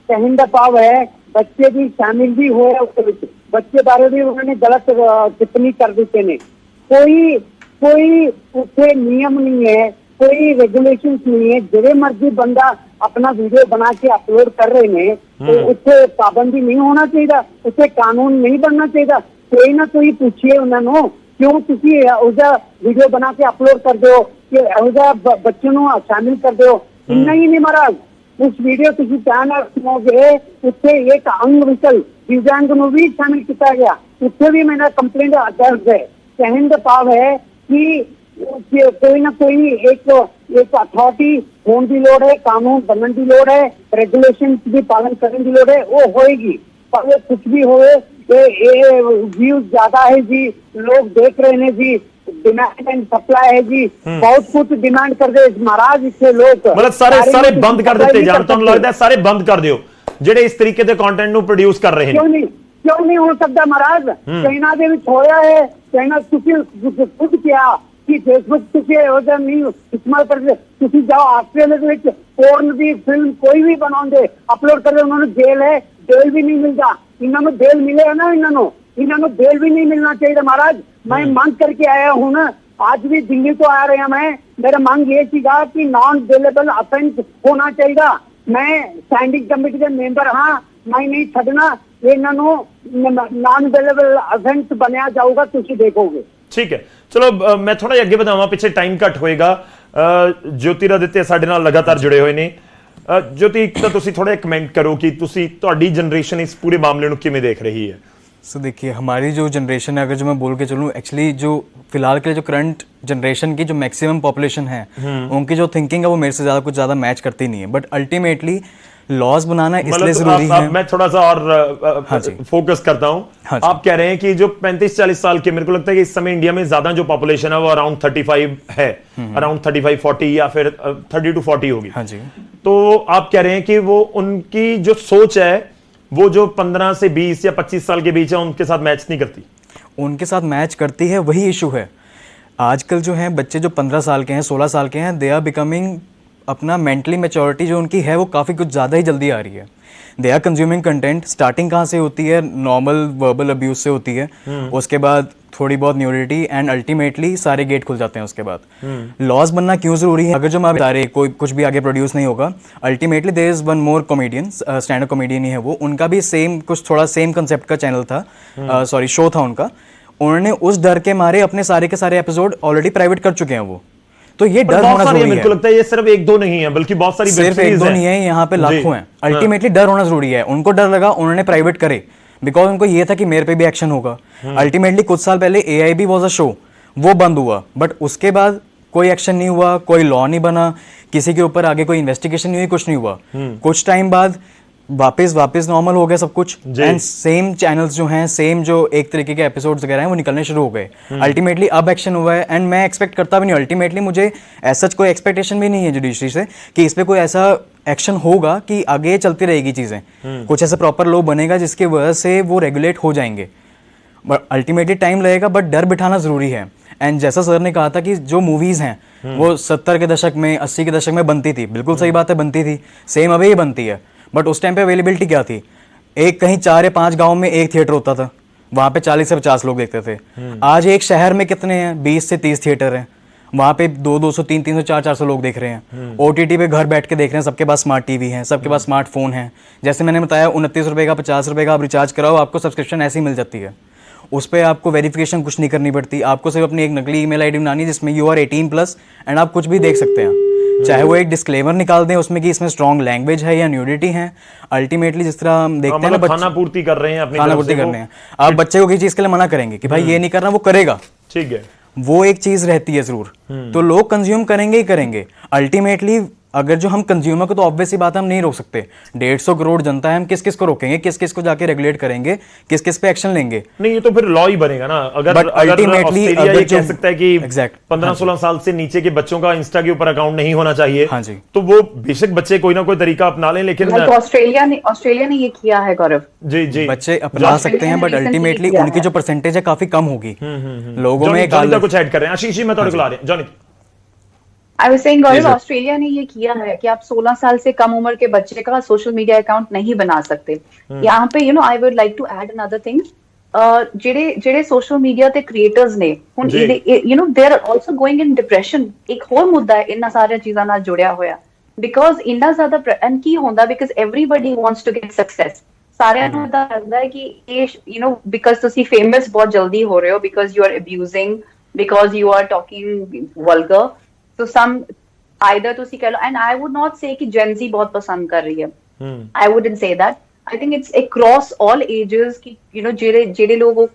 Speaker 6: कहने का भाव है बच्चे भी शामिल भी होए उस बच्चे बारे भी उन्होंने गलत टिप्पणी कर देते ने कोई उसे नियम नहीं है कोई रेगुलेशंस नहीं है जिहड़े मर्जी बंदा अपना वीडियो बना के अपलोड कर रहे हैं तो उत्थे पाबंदी नहीं होना चाहिए उत्थे कानून नहीं बनना चाहिए कोई ना कोई पूछिए उन्होंने क्यों तुसी उहदा वीडियो बना के अपलोड कर दो कि उहदा बच्चों को शामिल कर दो इन्ना ही नहीं महाराज ਉਸ ਵੀਡੀਓ ਤੁਸੀਂ ਧਿਆਨ ਨਾਲ ਸੁਣੋਗੇ, ਉੱਥੇ ਇੱਕ ਅੰਗ ਵਿਕਲ ਦਿਵਿਆਂਗ ਨੂੰ ਵੀ ਸ਼ਾਮਿਲ ਕੀਤਾ ਗਿਆ। ਉੱਥੇ ਵੀ ਮੇਰਾ ਕੰਪਲੇਂਟ ਦਰਜ ਹੈ। ਕਹਿਣ ਦਾ ਭਾਵ ਹੈ ਕਿ कोई ना कोई एक अथॉरिटी होने की लोड़ है, कानून बनने की लोड़ है, रेगुलेशन की पालन करने की लोड़ है, वो होएगी। पर वो कुछ भी होए, ये व्यूज ज्यादा है जी, लोग देख रहे हैं जी, डिमांड एंड सप्लाई है जी, बहुत कुछ डिमांड कर दे महाराज इससे लोग
Speaker 1: मतलब सारे बंद कर ਦਿੱਤੇ ਜਾਣ। ਤੁਹਾਨੂੰ ਲੱਗਦਾ ਸਾਰੇ ਬੰਦ ਕਰ ਦਿਓ ਜਿਹੜੇ ਇਸ ਤਰੀਕੇ ਦੇ ਕੰਟੈਂਟ ਨੂੰ ਪ੍ਰੋਡਿਊਸ ਕਰ ਰਹੇ ਨੇ?
Speaker 6: क्यों नहीं हो सकता महाराज? चाइना ਦੇ ਵਿੱਚ ਹੋਇਆ है, चाइना ਤੁਸੀਂ खुद किया कि फेसबुक ਤੁਸੀਂ ਉਹਦਾ ਨਹੀਂ ਇਸਤੇਮਾਲ ਕਰਦੇ। ਤੁਸੀਂ ਜਾਓ ਆਸਟ੍ਰੇਲੀਆ ਦੇ ਵਿੱਚ ਪੋਰਨ ਦੀ ਫਿਲਮ ਕੋਈ ਵੀ ਬਣਾਉਂਦੇ ਅਪਲੋਡ ਕਰਦੇ, ਉਹਨਾਂ ਨੂੰ ਜੇਲ੍ਹ ਹੈ, ਬੇਲ ਵੀ ਨਹੀਂ ਮਿਲਦਾ। ਇਹਨਾਂ ਨੂੰ ਬੇਲ ਮਿਲੇ ਨਾ, ਇਹਨਾਂ ਨੂੰ ਬੇਲ भी नहीं मिलना चाहिए महाराज। मैं मांग करके आया हूं ना, आज भी दिल्ली को आ रहा मैं, मेरा मांग ये सीगा कि नॉन बेलेबल ऑफेंस होना चाहिए। मैं स्टैंडिंग कमेटी के मेंबर हाँ, मैं नहीं छड़ना, ਇਹਨਾਂ ਨੂੰ नॉन बेलेबल ऑफेंस ਬਣਿਆ ਜਾਊਗਾ, ਤੁਸੀਂ ਦੇਖੋਗੇ।
Speaker 1: ठीक है, चलो मैं थोड़ा जिहा अगे ਵਧਾਵਾਂ, ਪਿੱਛੇ ਟਾਈਮ ਘੱਟ ਹੋਏਗਾ। ज्योति आदित्य ਸਾਡੇ ਨਾਲ ਲਗਾਤਾਰ ਜੁੜੇ ਹੋਏ ਨੇ। ज्योति, ਇੱਕ ਤਾਂ ਤੁਸੀਂ ਥੋੜਾ ਕਮੈਂਟ ਕਰੋ कि ਤੁਸੀਂ ਤੁਹਾਡੀ ਜਨਰੇਸ਼ਨ ਇਸ ਪੂਰੇ ਮਾਮਲੇ ਨੂੰ ਕਿਵੇਂ ਦੇਖ ਰਹੀ है?
Speaker 4: सो देखिए, हमारी जो जनरेशन है, अगर जो मैं बोल के चलूँ, एक्चुअली जो फिलहाल के लिए जो करंट जनरेशन की जो मैक्सिमम पॉपुलेशन है, उनकी जो थिंकिंग है वो मेरे से कुछ ज़्यादा मैच करती नहीं है। बट अल्टीमेटली लॉज बनाना इसलिए जरूरी है।
Speaker 1: मैं थोड़ा सा और फोकस करता हूं। आप कह रहे हैं कि जो 35-40 साल के, मेरे को लगता है कि इस समय इंडिया में ज्यादा जो पॉपुलेशन है वो अराउंड 35 है, अराउंड 35-40 या फिर 30 to 40 होगी।
Speaker 4: हाँ जी।
Speaker 1: तो आप कह रहे हैं कि वो उनकी जो सोच है वो जो 15 से 20 या 25 साल के बीच है उनके साथ मैच नहीं करती?
Speaker 4: उनके साथ मैच करती है, वही इशू है। आजकल जो है बच्चे जो 15 साल के हैं, 16 साल के हैं, दे आर बिकमिंग, अपना मेंटली मैच्योरिटी जो उनकी है वो काफ़ी कुछ ज़्यादा ही जल्दी आ रही है। They are consuming content. Starting कहाँ से होती है? नॉर्मल वर्बल अब्यूज से होती है, उसके बाद थोड़ी बहुत न्यूडिटी, एंड अल्टीमेटली सारे गेट खुल जाते हैं उसके बाद। लॉज बनना क्यों ज़रूरी है? अगर जो मैं बता रहे कोई कुछ भी आगे प्रोड्यूस नहीं होगा, ultimately there is one more comedian, stand up comedian ही है वो, उनका भी सेम कुछ थोड़ा सेम कंसेप्ट का चैनल था, सॉरी शो था उनका। उन्होंने उस डर के मारे अपने सारे के सारे एपिसोड ऑलरेडी प्राइवेट कर चुके हैं वो। तो ये डर होना जरूरी है।
Speaker 1: मेरे को लगता है ये सिर्फ एक दो नहीं है, बल्कि बहुत सारी
Speaker 4: सिर्फ एक दो नहीं है, यहाँ पे लाखों हैं। अल्टीमेटली डर होना जरूरी है। उनको डर लगा, उन्होंने प्राइवेट करे, बिकॉज उनको ये था कि मेरे पे भी एक्शन होगा। अल्टीमेटली कुछ साल पहले AIB वाज अ शो, वो बंद हुआ, बट उसके बाद कोई एक्शन नहीं हुआ, कोई लॉ नहीं बना, किसी के ऊपर आगे कोई इन्वेस्टिगेशन नहीं हुई, कुछ नहीं हुआ। कुछ टाइम बाद वापस नॉर्मल हो गया सब कुछ, एंड सेम चैनल्स जो हैं, सेम जो एक तरीके के एपिसोड्स वगैरह हैं वो निकलने शुरू हो गए। अल्टीमेटली अब एक्शन हुआ है, एंड मैं एक्सपेक्ट करता भी नहीं, अल्टीमेटली मुझे ऐसा कोई एक्सपेक्टेशन भी नहीं है जुडिशरी से कि इस पे कोई ऐसा एक्शन होगा कि आगे चलती रहेगी चीज़ें, कुछ ऐसा प्रॉपर लॉ बनेगा जिसकी वजह से वो रेगुलेट हो जाएंगे। बट अल्टीमेटली टाइम लगेगा, बट डर बिठाना ज़रूरी है। एंड जैसा सर ने कहा था कि जो मूवीज़ हैं वो 70 के दशक में, 80 के दशक में बनती थी, बिल्कुल सही बात है, बनती थी, सेम अभी ही बनती है। बट उस टाइम पे अवेलेबिलिटी क्या थी? एक कहीं 4 या 5 गांव में एक थिएटर होता था, वहाँ पे 40 से 50 लोग देखते थे। आज एक शहर में कितने हैं? 20 से 30 थिएटर हैं, वहाँ पे 200, 300, 400 लोग देख रहे हैं। OTT पे घर बैठ के देख रहे हैं, सबके पास स्मार्ट टीवी है, सबके पास स्मार्टफोन है। जैसे मैंने बताया 29 रुपये का, 50 रुपये का आप रिचार्ज कराओ, आपको सब्सक्रिप्शन ऐसी मिल जाती है। उस पर आपको वेरिफिकेशन कुछ नहीं करनी पड़ती, आपको सिर्फ अपनी एक नकली ईमेल आईडी बनानी है जिसमें यू आर 18+ एंड आप कुछ भी देख सकते हैं। चाहे वो एक डिस्क्लेमर निकाल दें उसमें कि इसमें स्ट्रॉन्ग लैंग्वेज है या न्यूडिटी है। अल्टीमेटली जिस तरह हम देखते हैं ना,
Speaker 1: खाना पूर्ति कर रहे हैं अपनी,
Speaker 4: खाना पूर्ति कर रहे हैं, आप बच्चे को किसी चीज के लिए मना करेंगे कि भाई ये नहीं करना, वो करेगा,
Speaker 1: ठीक है,
Speaker 4: वो एक चीज रहती है जरूर, तो लोग कंज्यूम करेंगे ही करेंगे। अल्टीमेटली अगर जो हम कंज्यूमर को, तो ऑब्वियस सी बात है हम नहीं रोक सकते। 150 करोड़ जनता है, हम किस किस को रोकेंगे, किस किस को जाके रेगुलेट करेंगे, किस किस पे एक्शन लेंगे?
Speaker 1: नहीं, ये तो फिर लॉ ही बनेगा ना। अगर
Speaker 4: अल्टीमेटली
Speaker 1: ये कह सकता है कि 15-16 साल से नीचे के बच्चों का इंस्टा के ऊपर अकाउंट नहीं होना चाहिए,
Speaker 4: हाँ जी,
Speaker 1: तो वो बेशक बच्चे कोई ना कोई तरीका अपना लें, लेकिन
Speaker 2: ऑस्ट्रेलिया ने ये किया है गौरव।
Speaker 1: जी जी,
Speaker 4: बच्चे अपना सकते हैं, बट अल्टीमेटली उनकी जो परसेंटेज है काफी कम होगी लोगों में।
Speaker 1: कुछ ऐड कर रहे हैं आशीष जी, मैं थोड़ा ला रहे हैं Johnny.
Speaker 2: I was saying Gaurav, Australia ने ये किया है कि आप 16 साल से कम उम्र के बच्चे का सोशल मीडिया अकाउंट नहीं बना सकते। यहाँ पे I would like to add another thing, ਜਿਹੜੇ सोशल मीडिया ਤੇ ਕ੍ਰੀਏਟਰਸ ਨੇ ਹੁਣ they are also going in depression. ਇੱਕ ਹੋਰ ਮੁੱਦਾ ਹੈ ਇਹਨਾਂ ਸਾਰੀਆਂ ਚੀਜ਼ਾਂ ਨਾਲ ਜੁੜਿਆ ਹੋਇਆ, ਬਿਕੋਜ਼ ਇੰਨਾ ਜ਼ਿਆਦਾ ਐਂਡ ਕੀ ਹੁੰਦਾ, because everybody wants to get success. ਸਾਰਿਆਂ ਨੂੰ ਤਾਂ ਲੱਗਦਾ ਹੈ ਕਿ ਇਹ ਬਿਕੋਜ਼ ਤੁਸੀਂ ਫੇਮਸ ਬਹੁਤ ਜਲਦੀ ਹੋ ਰਹੇ ਹੋ, because you are abusing, because you are talking vulgar, so some either ਤੁਸੀਂ कह लो, and I would not say कि जेन ज़ी बहुत पसंद कर रही है, I wouldn't say that, I think it's across all ages कि यू नो ਜਿਹੜੇ ਲੋਕ ਉਹ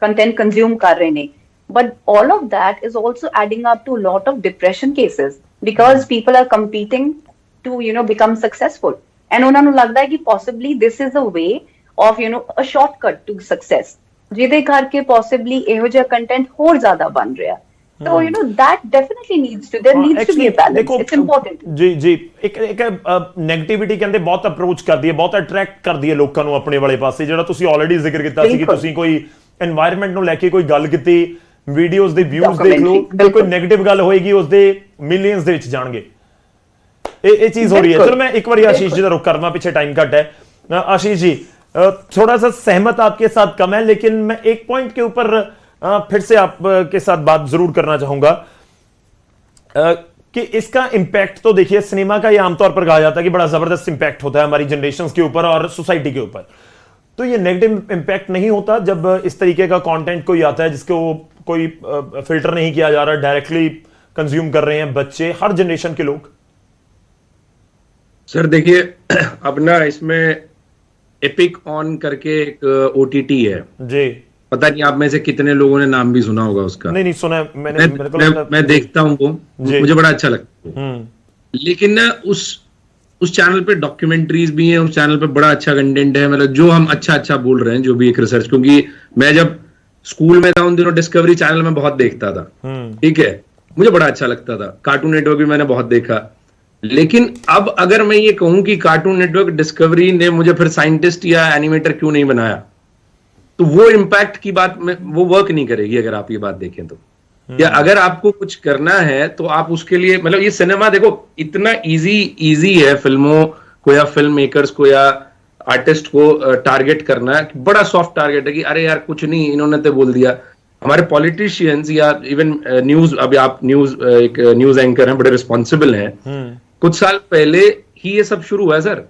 Speaker 2: कंटेंट कंज्यूम कर रहे ने, but all of that is also adding up to a lot of depression cases because people are competing to become successful, and ਉਹਨਾਂ ਨੂੰ ਲੱਗਦਾ ਹੈ ਕਿ possibly this is a way of a shortcut to success, ਜਿਹਦੇ ਕਰਕੇ possibly ਇਹੋ ਜਿਹਾ content ਹੋਰ ਜ਼ਿਆਦਾ ਬਣ ਰਿਹਾ। So that definitely needs to be a balance. It's important.
Speaker 1: ਜੀ ਇੱਕ 네ਗੇਟਿਵਿਟੀ ਕਹਿੰਦੇ ਬਹੁਤ ਅਪਰੋਚ ਕਰਦੀ ਹੈ, ਬਹੁਤ ਅਟਰੈਕਟ ਕਰਦੀ ਹੈ ਲੋਕਾਂ ਨੂੰ ਆਪਣੇ ਵਾਲੇ ਪਾਸੇ, ਜਿਹੜਾ ਤੁਸੀਂ ਆਲਰੇਡੀ ਜ਼ਿਕਰ ਕੀਤਾ ਸੀ ਕਿ ਤੁਸੀਂ ਕੋਈ এনवायरमेंट ਨੂੰ ਲੈ ਕੇ ਕੋਈ ਗੱਲ ਕੀਤੀ, ਵੀਡੀਓਜ਼ ਦੇ ਵਿਊਜ਼ ਦੇਖ ਲਓ, ਕੋਈ 네ਗੇਟਿਵ ਗੱਲ ਹੋਏਗੀ ਉਸਦੇ ਮਿਲੀਅਨਸ ਦੇ ਵਿੱਚ ਜਾਣਗੇ, ਇਹ ਚੀਜ਼ ਹੋ ਰਹੀ है। चलो मैं एक बार आशीष जी का रुख करना, पीछे टाइम कट है। आशीष जी थोड़ा सा सहमत आपके साथ कम है, लेकिन मैं एक पॉइंट के ऊपर फिर से आपके साथ बात जरूर करना चाहूंगा कि इसका इम्पैक्ट तो देखिए सिनेमा का ये आमतौर पर कहा जाता है कि बड़ा जबरदस्त इम्पैक्ट होता है हमारी जनरेशन के ऊपर और सोसाइटी के ऊपर, तो ये नेगेटिव इम्पैक्ट नहीं होता जब इस तरीके का कंटेंट कोई आता है जिसको कोई फिल्टर नहीं किया जा रहा, डायरेक्टली कंज्यूम कर रहे हैं बच्चे, हर जनरेशन के लोग?
Speaker 5: सर देखिए, अब ना इसमें एपिक ऑन करके एक ओटीटी है
Speaker 1: जी,
Speaker 5: पता नहीं आप में से कितने लोगों ने नाम भी सुना होगा उसका।
Speaker 1: नहीं सुना मैंने,
Speaker 5: मैं देखता हूँ वो, मुझे बड़ा अच्छा लगता है, लेकिन ना उस चैनल पे डॉक्यूमेंट्रीज भी हैं, उस चैनल पे बड़ा अच्छा कंटेंट है, मतलब जो हम अच्छा बोल रहे हैं, जो भी एक रिसर्च, क्योंकि मैं जब स्कूल में था उन दिनों डिस्कवरी चैनल में बहुत देखता था, ठीक है, मुझे बड़ा अच्छा लगता था, कार्टून नेटवर्क भी मैंने बहुत देखा, लेकिन अब अगर मैं ये कहूं कि कार्टून नेटवर्क डिस्कवरी ने मुझे फिर साइंटिस्ट या एनिमेटर क्यों नहीं बनाया, तो वो इम्पैक्ट की बात में वो वर्क नहीं करेगी अगर आप ये बात देखें तो। या अगर आपको कुछ करना है तो आप उसके लिए, मतलब ये सिनेमा देखो इतना इजी है फिल्मों को या फिल्म मेकर्स को या आर्टिस्ट को टारगेट करना, बड़ा सॉफ्ट टारगेट है कि अरे यार कुछ नहीं इन्होंने तो बोल दिया। हमारे पॉलिटिशियंस या इवन न्यूज, अभी आप एक न्यूज एंकर हैं, बड़े रिस्पॉन्सिबल हैं, कुछ साल पहले ही ये सब शुरू हुआ है सर।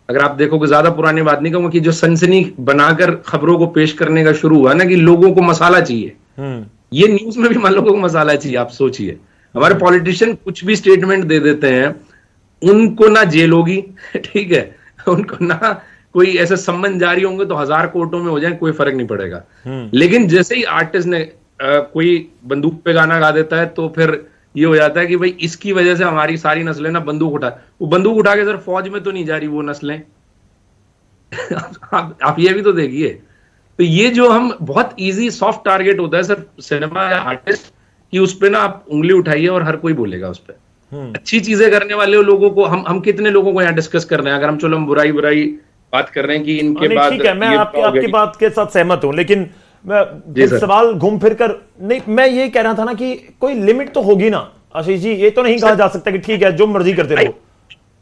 Speaker 5: अगर आप देखोगे, ज्यादा पुरानी बात नहीं कहूंगा, कि जो सनसनी बनाकर खबरों को पेश करने का शुरू हुआ ना, कि लोगों को मसाला चाहिए, ये न्यूज में भी मान लोगों को मसाला चाहिए। आप सोचिए, हमारे पॉलिटिशियन कुछ भी स्टेटमेंट दे देते हैं, उनको ना जेल होगी, ठीक है, उनको ना कोई ऐसे सम्मन जारी होंगे तो 1000 कोर्टों में हो जाए, कोई फर्क नहीं पड़ेगा। लेकिन जैसे ही आर्टिस्ट ने कोई बंदूक पे गाना गा देता है तो फिर ये हो जाता है कि भाई इसकी वजह से हमारी सारी नस्लें ना बंदूक उठा के सर फौज में तो नहीं जा रही वो नस्लें। आप ये भी तो देखिए, तो ये जो हम बहुत इजी सॉफ्ट टारगेट होता है सर सिनेमा या आर्टिस्ट कि उस पे ना आप उंगली उठाइए और हर कोई बोलेगा उस पर। अच्छी चीजें करने वाले लोगों को हम कितने लोगों को यहाँ डिस्कस कर रहे हैं, अगर हम चलो हम बुराई बात कर रहे हैं कि इनके बाद,
Speaker 1: ठीक है, मैं आपकी बात के साथ सहमत हूं, लेकिन सवाल घूम फिर कर नहीं, मैं ये कह रहा था ना कि कोई लिमिट तो होगी ना आशीष जी, ये तो नहीं कहा जा सकता कि ठीक है जो मर्जी करते रहो।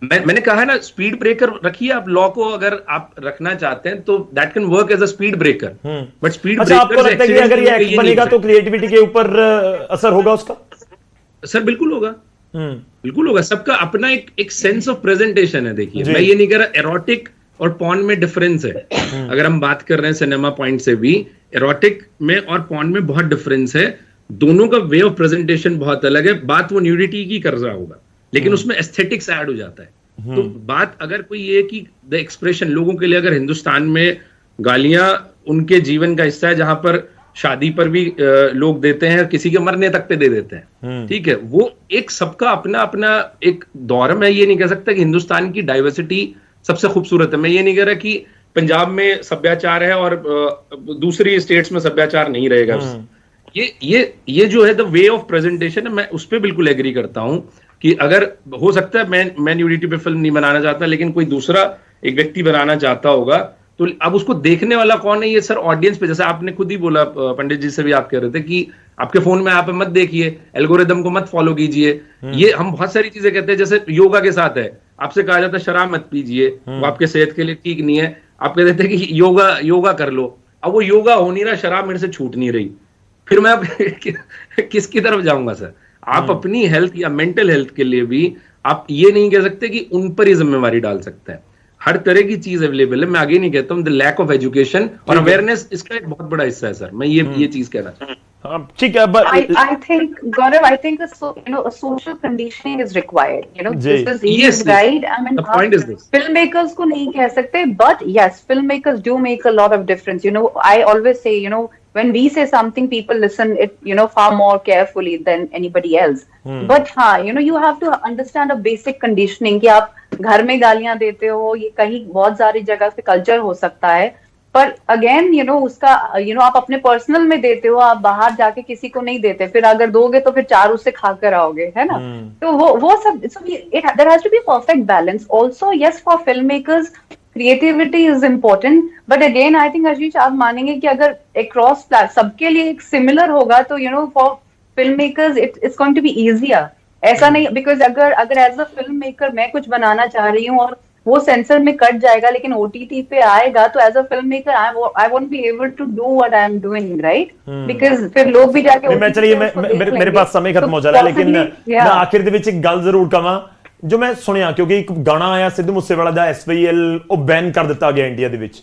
Speaker 5: मैंने कहा है ना, स्पीड ब्रेकर रखिए आप, लॉ को अगर आप रखना चाहते हैं तो that can work as a speed breaker, but speed breaker
Speaker 1: आपको लगता है कि अगर ये एक्ट बनेगा तो क्रिएटिविटी के ऊपर असर होगा उसका? सर
Speaker 5: बिल्कुल होगा, बिल्कुल होगा। सबका अपना एक सेंस ऑफ प्रेजेंटेशन है। देखिए, मैं ये नहीं कह रहा एरोटिक और पॉर्न में डिफरेंस है, अगर हम बात कर रहे हैं सिनेमा पॉइंट से भी, एरोटिक में और पॉर्न में बहुत डिफरेंस है, दोनों का वे ऑफ प्रेजेंटेशन बहुत अलग है। बात वो न्यूडिटी की कर रहा होगा, लेकिन उसमें एस्थेटिक्स ऐड हो जाता है। तो बात अगर कोई ये कि द एक्सप्रेशन लोगों के लिए, अगर हिंदुस्तान में गालियां उनके जीवन का हिस्सा है, जहां पर शादी पर भी लोग देते हैं, किसी के मरने तक पे दे देते हैं, ठीक है, वो एक सबका अपना अपना एक दौर है। मैं ये नहीं कह सकता कि हिंदुस्तान की डाइवर्सिटी सबसे खूबसूरत है, मैं ये नहीं कह रहा कि पंजाब में सभ्याचार है और दूसरी स्टेट्स में सभ्याचार नहीं रहेगा। ये जो है द वे ऑफ प्रेजेंटेशन है, मैं उस पर बिल्कुल एग्री करता हूं कि अगर हो सकता है मैं न्यूडिटी पे फिल्म नहीं बनाना चाहता, लेकिन कोई दूसरा एक व्यक्ति बनाना चाहता होगा, तो अब उसको देखने वाला कौन है, ये सर ऑडियंस पे, जैसे आपने खुद ही बोला, पंडित जी से भी आप कह रहे थे कि आपके फोन में आप मत देखिए, एल्गोरिदम को मत फॉलो कीजिए। ये हम बहुत सारी चीजें कहते हैं, जैसे योगा के साथ है, आपसे कहा जाता है शराब मत पीजिए, वो आपके सेहत के लिए ठीक नहीं है, आप कह देते हैं कि योगा कर लो, अब वो योगा हो नहीं रहा, शराब मेरे से छूट नहीं रही, फिर मैं किसकी तरफ जाऊंगा सर? आप अपनी हेल्थ या मेंटल हेल्थ के लिए भी आप ये नहीं कह सकते कि उन पर ही जिम्मेवारी डाल सकते हैं। हर तरह की चीज अवेलेबल है। मैं आगे नहीं कहता हूं, द लैक ऑफ एजुकेशन और अवेयरनेस इसका एक बहुत बड़ा हिस्सा है सर, मैं ये चीज कहना चाहता हूं।
Speaker 1: ठीक है, but
Speaker 2: I think, Gaurav, I think a social conditioning is required.
Speaker 1: Ji.
Speaker 2: This is
Speaker 5: Yes,
Speaker 2: right. I mean,
Speaker 5: the point is this.
Speaker 2: filmmakers को नहीं कह सकते, but yes, filmmakers do make a lot of difference. I always say, when we say something, people listen it, far more carefully than anybody else. But हाँ, you have to understand a basic conditioning कि आप घर में गालियां देते हो, ये कहीं बहुत सारी जगह पे कल्चर हो सकता है, पर अगेन उसका आप अपने पर्सनल में देते हो, आप बाहर जाके किसी को नहीं देते, फिर अगर दोगे तो फिर 4 उससे खाकर आओगे, है ना? तो वो सब, there has to be a perfect balance. Also, yes, for filmmakers, creativity is important, but again, I think आशीष आप मानेंगे कि अगर across सबके लिए एक similar होगा, तो for filmmakers it's going to be easier. ऐसा नहीं, because अगर as a filmmaker मैं कुछ बनाना चाह रही हूँ और वो सेंसर में कट जाएगा लेकिन OTT पे आएगा, तो as a film maker I won't be able to do what I am doing, right? Because फिर लोग भी जाके
Speaker 1: मैं चलिए मेरे पास समय खत्म हो जा रहा है, लेकिन मैं आखिर ਦੇ ਵਿੱਚ ਇੱਕ ਗੱਲ ਜ਼ਰੂਰ ਕਵਾਂ ਜੋ ਮੈਂ ਸੁਣਿਆ, ਕਿਉਂਕਿ ਇੱਕ ਗਾਣਾ ਆਇਆ ਸਿੱਧੂ ਮੂਸੇਵਾਲਾ ਦਾ SYL, ਉਹ ਬੈਨ ਕਰ ਦਿੱਤਾ ਗਿਆ ਇੰਡੀਆ ਦੇ ਵਿੱਚ।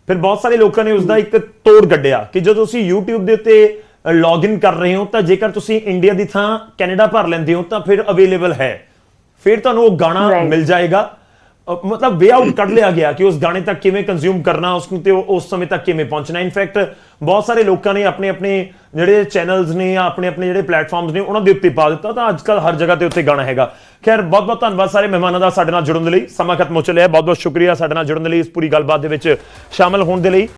Speaker 1: ਫਿਰ ਬਹੁਤ ਸਾਰੇ ਲੋਕਾਂ ਨੇ ਉਸ ਦਾ ਇੱਕ ਤੋੜ ਕੱਢਿਆ ਕਿ ਜਦੋਂ ਤੁਸੀਂ YouTube ਦੇ ਉੱਤੇ ਲੌਗਇਨ ਕਰ ਰਹੇ ਹੋ ਤਾਂ ਜੇਕਰ ਤੁਸੀਂ ਇੰਡੀਆ ਦੀ ਥਾਂ ਕੈਨੇਡਾ ਭਰ ਲੈਂਦੇ ਹੋ ਤਾਂ ਫਿਰ ਅਵੇਲੇਬਲ ਹੈ, ਫਿਰ ਤੁਹਾਨੂੰ ਉਹ ਗਾਣਾ ਮਿਲ ਜਾਏਗਾ। मतलब वे आउट कर लिया गया कि उस गाने तक किवें कंज्यूम करना, उस समय तक किवें पहुंचना। इनफैक्ट बहुत सारे लोगों ने अपने अपने ਜਿਹੜੇ ਚੈਨਲਸ ਨੇ ਜਾਂ ਆਪਣੇ ਆਪਣੇ ਜਿਹੜੇ ਪਲੇਟਫਾਰਮਸ ਨੇ ਉਹਨਾਂ ਦੇ ਉੱਤੇ ਪਾ ਦਿੱਤਾ, ਤਾਂ ਅੱਜ ਕੱਲ ਹਰ ਜਗ੍ਹਾ ਤੇ ਉੱਤੇ ਗਾਣਾ ਹੈਗਾ। ਖੈਰ, ਬਹੁਤ ਬਹੁਤ ਧੰਨਵਾਦ ਸਾਰੇ ਮਹਿਮਾਨਾਂ ਦਾ ਸਾਡੇ ਨਾਲ ਜੁੜਨ ਦੇ ਲਈ। ਸਮਾਂ ਖਤਮ ਹੋ ਚੱਲਿਆ, ਬਹੁਤ ਬਹੁਤ ਸ਼ੁਕਰੀਆ ਸਾਡੇ ਨਾਲ ਜੁੜਨ ਦੇ ਲਈ, ਇਸ ਪੂਰੀ ਗੱਲਬਾਤ ਦੇ ਵਿੱਚ ਸ਼ਾਮਲ ਹੋਣ ਦੇ ਲਈ।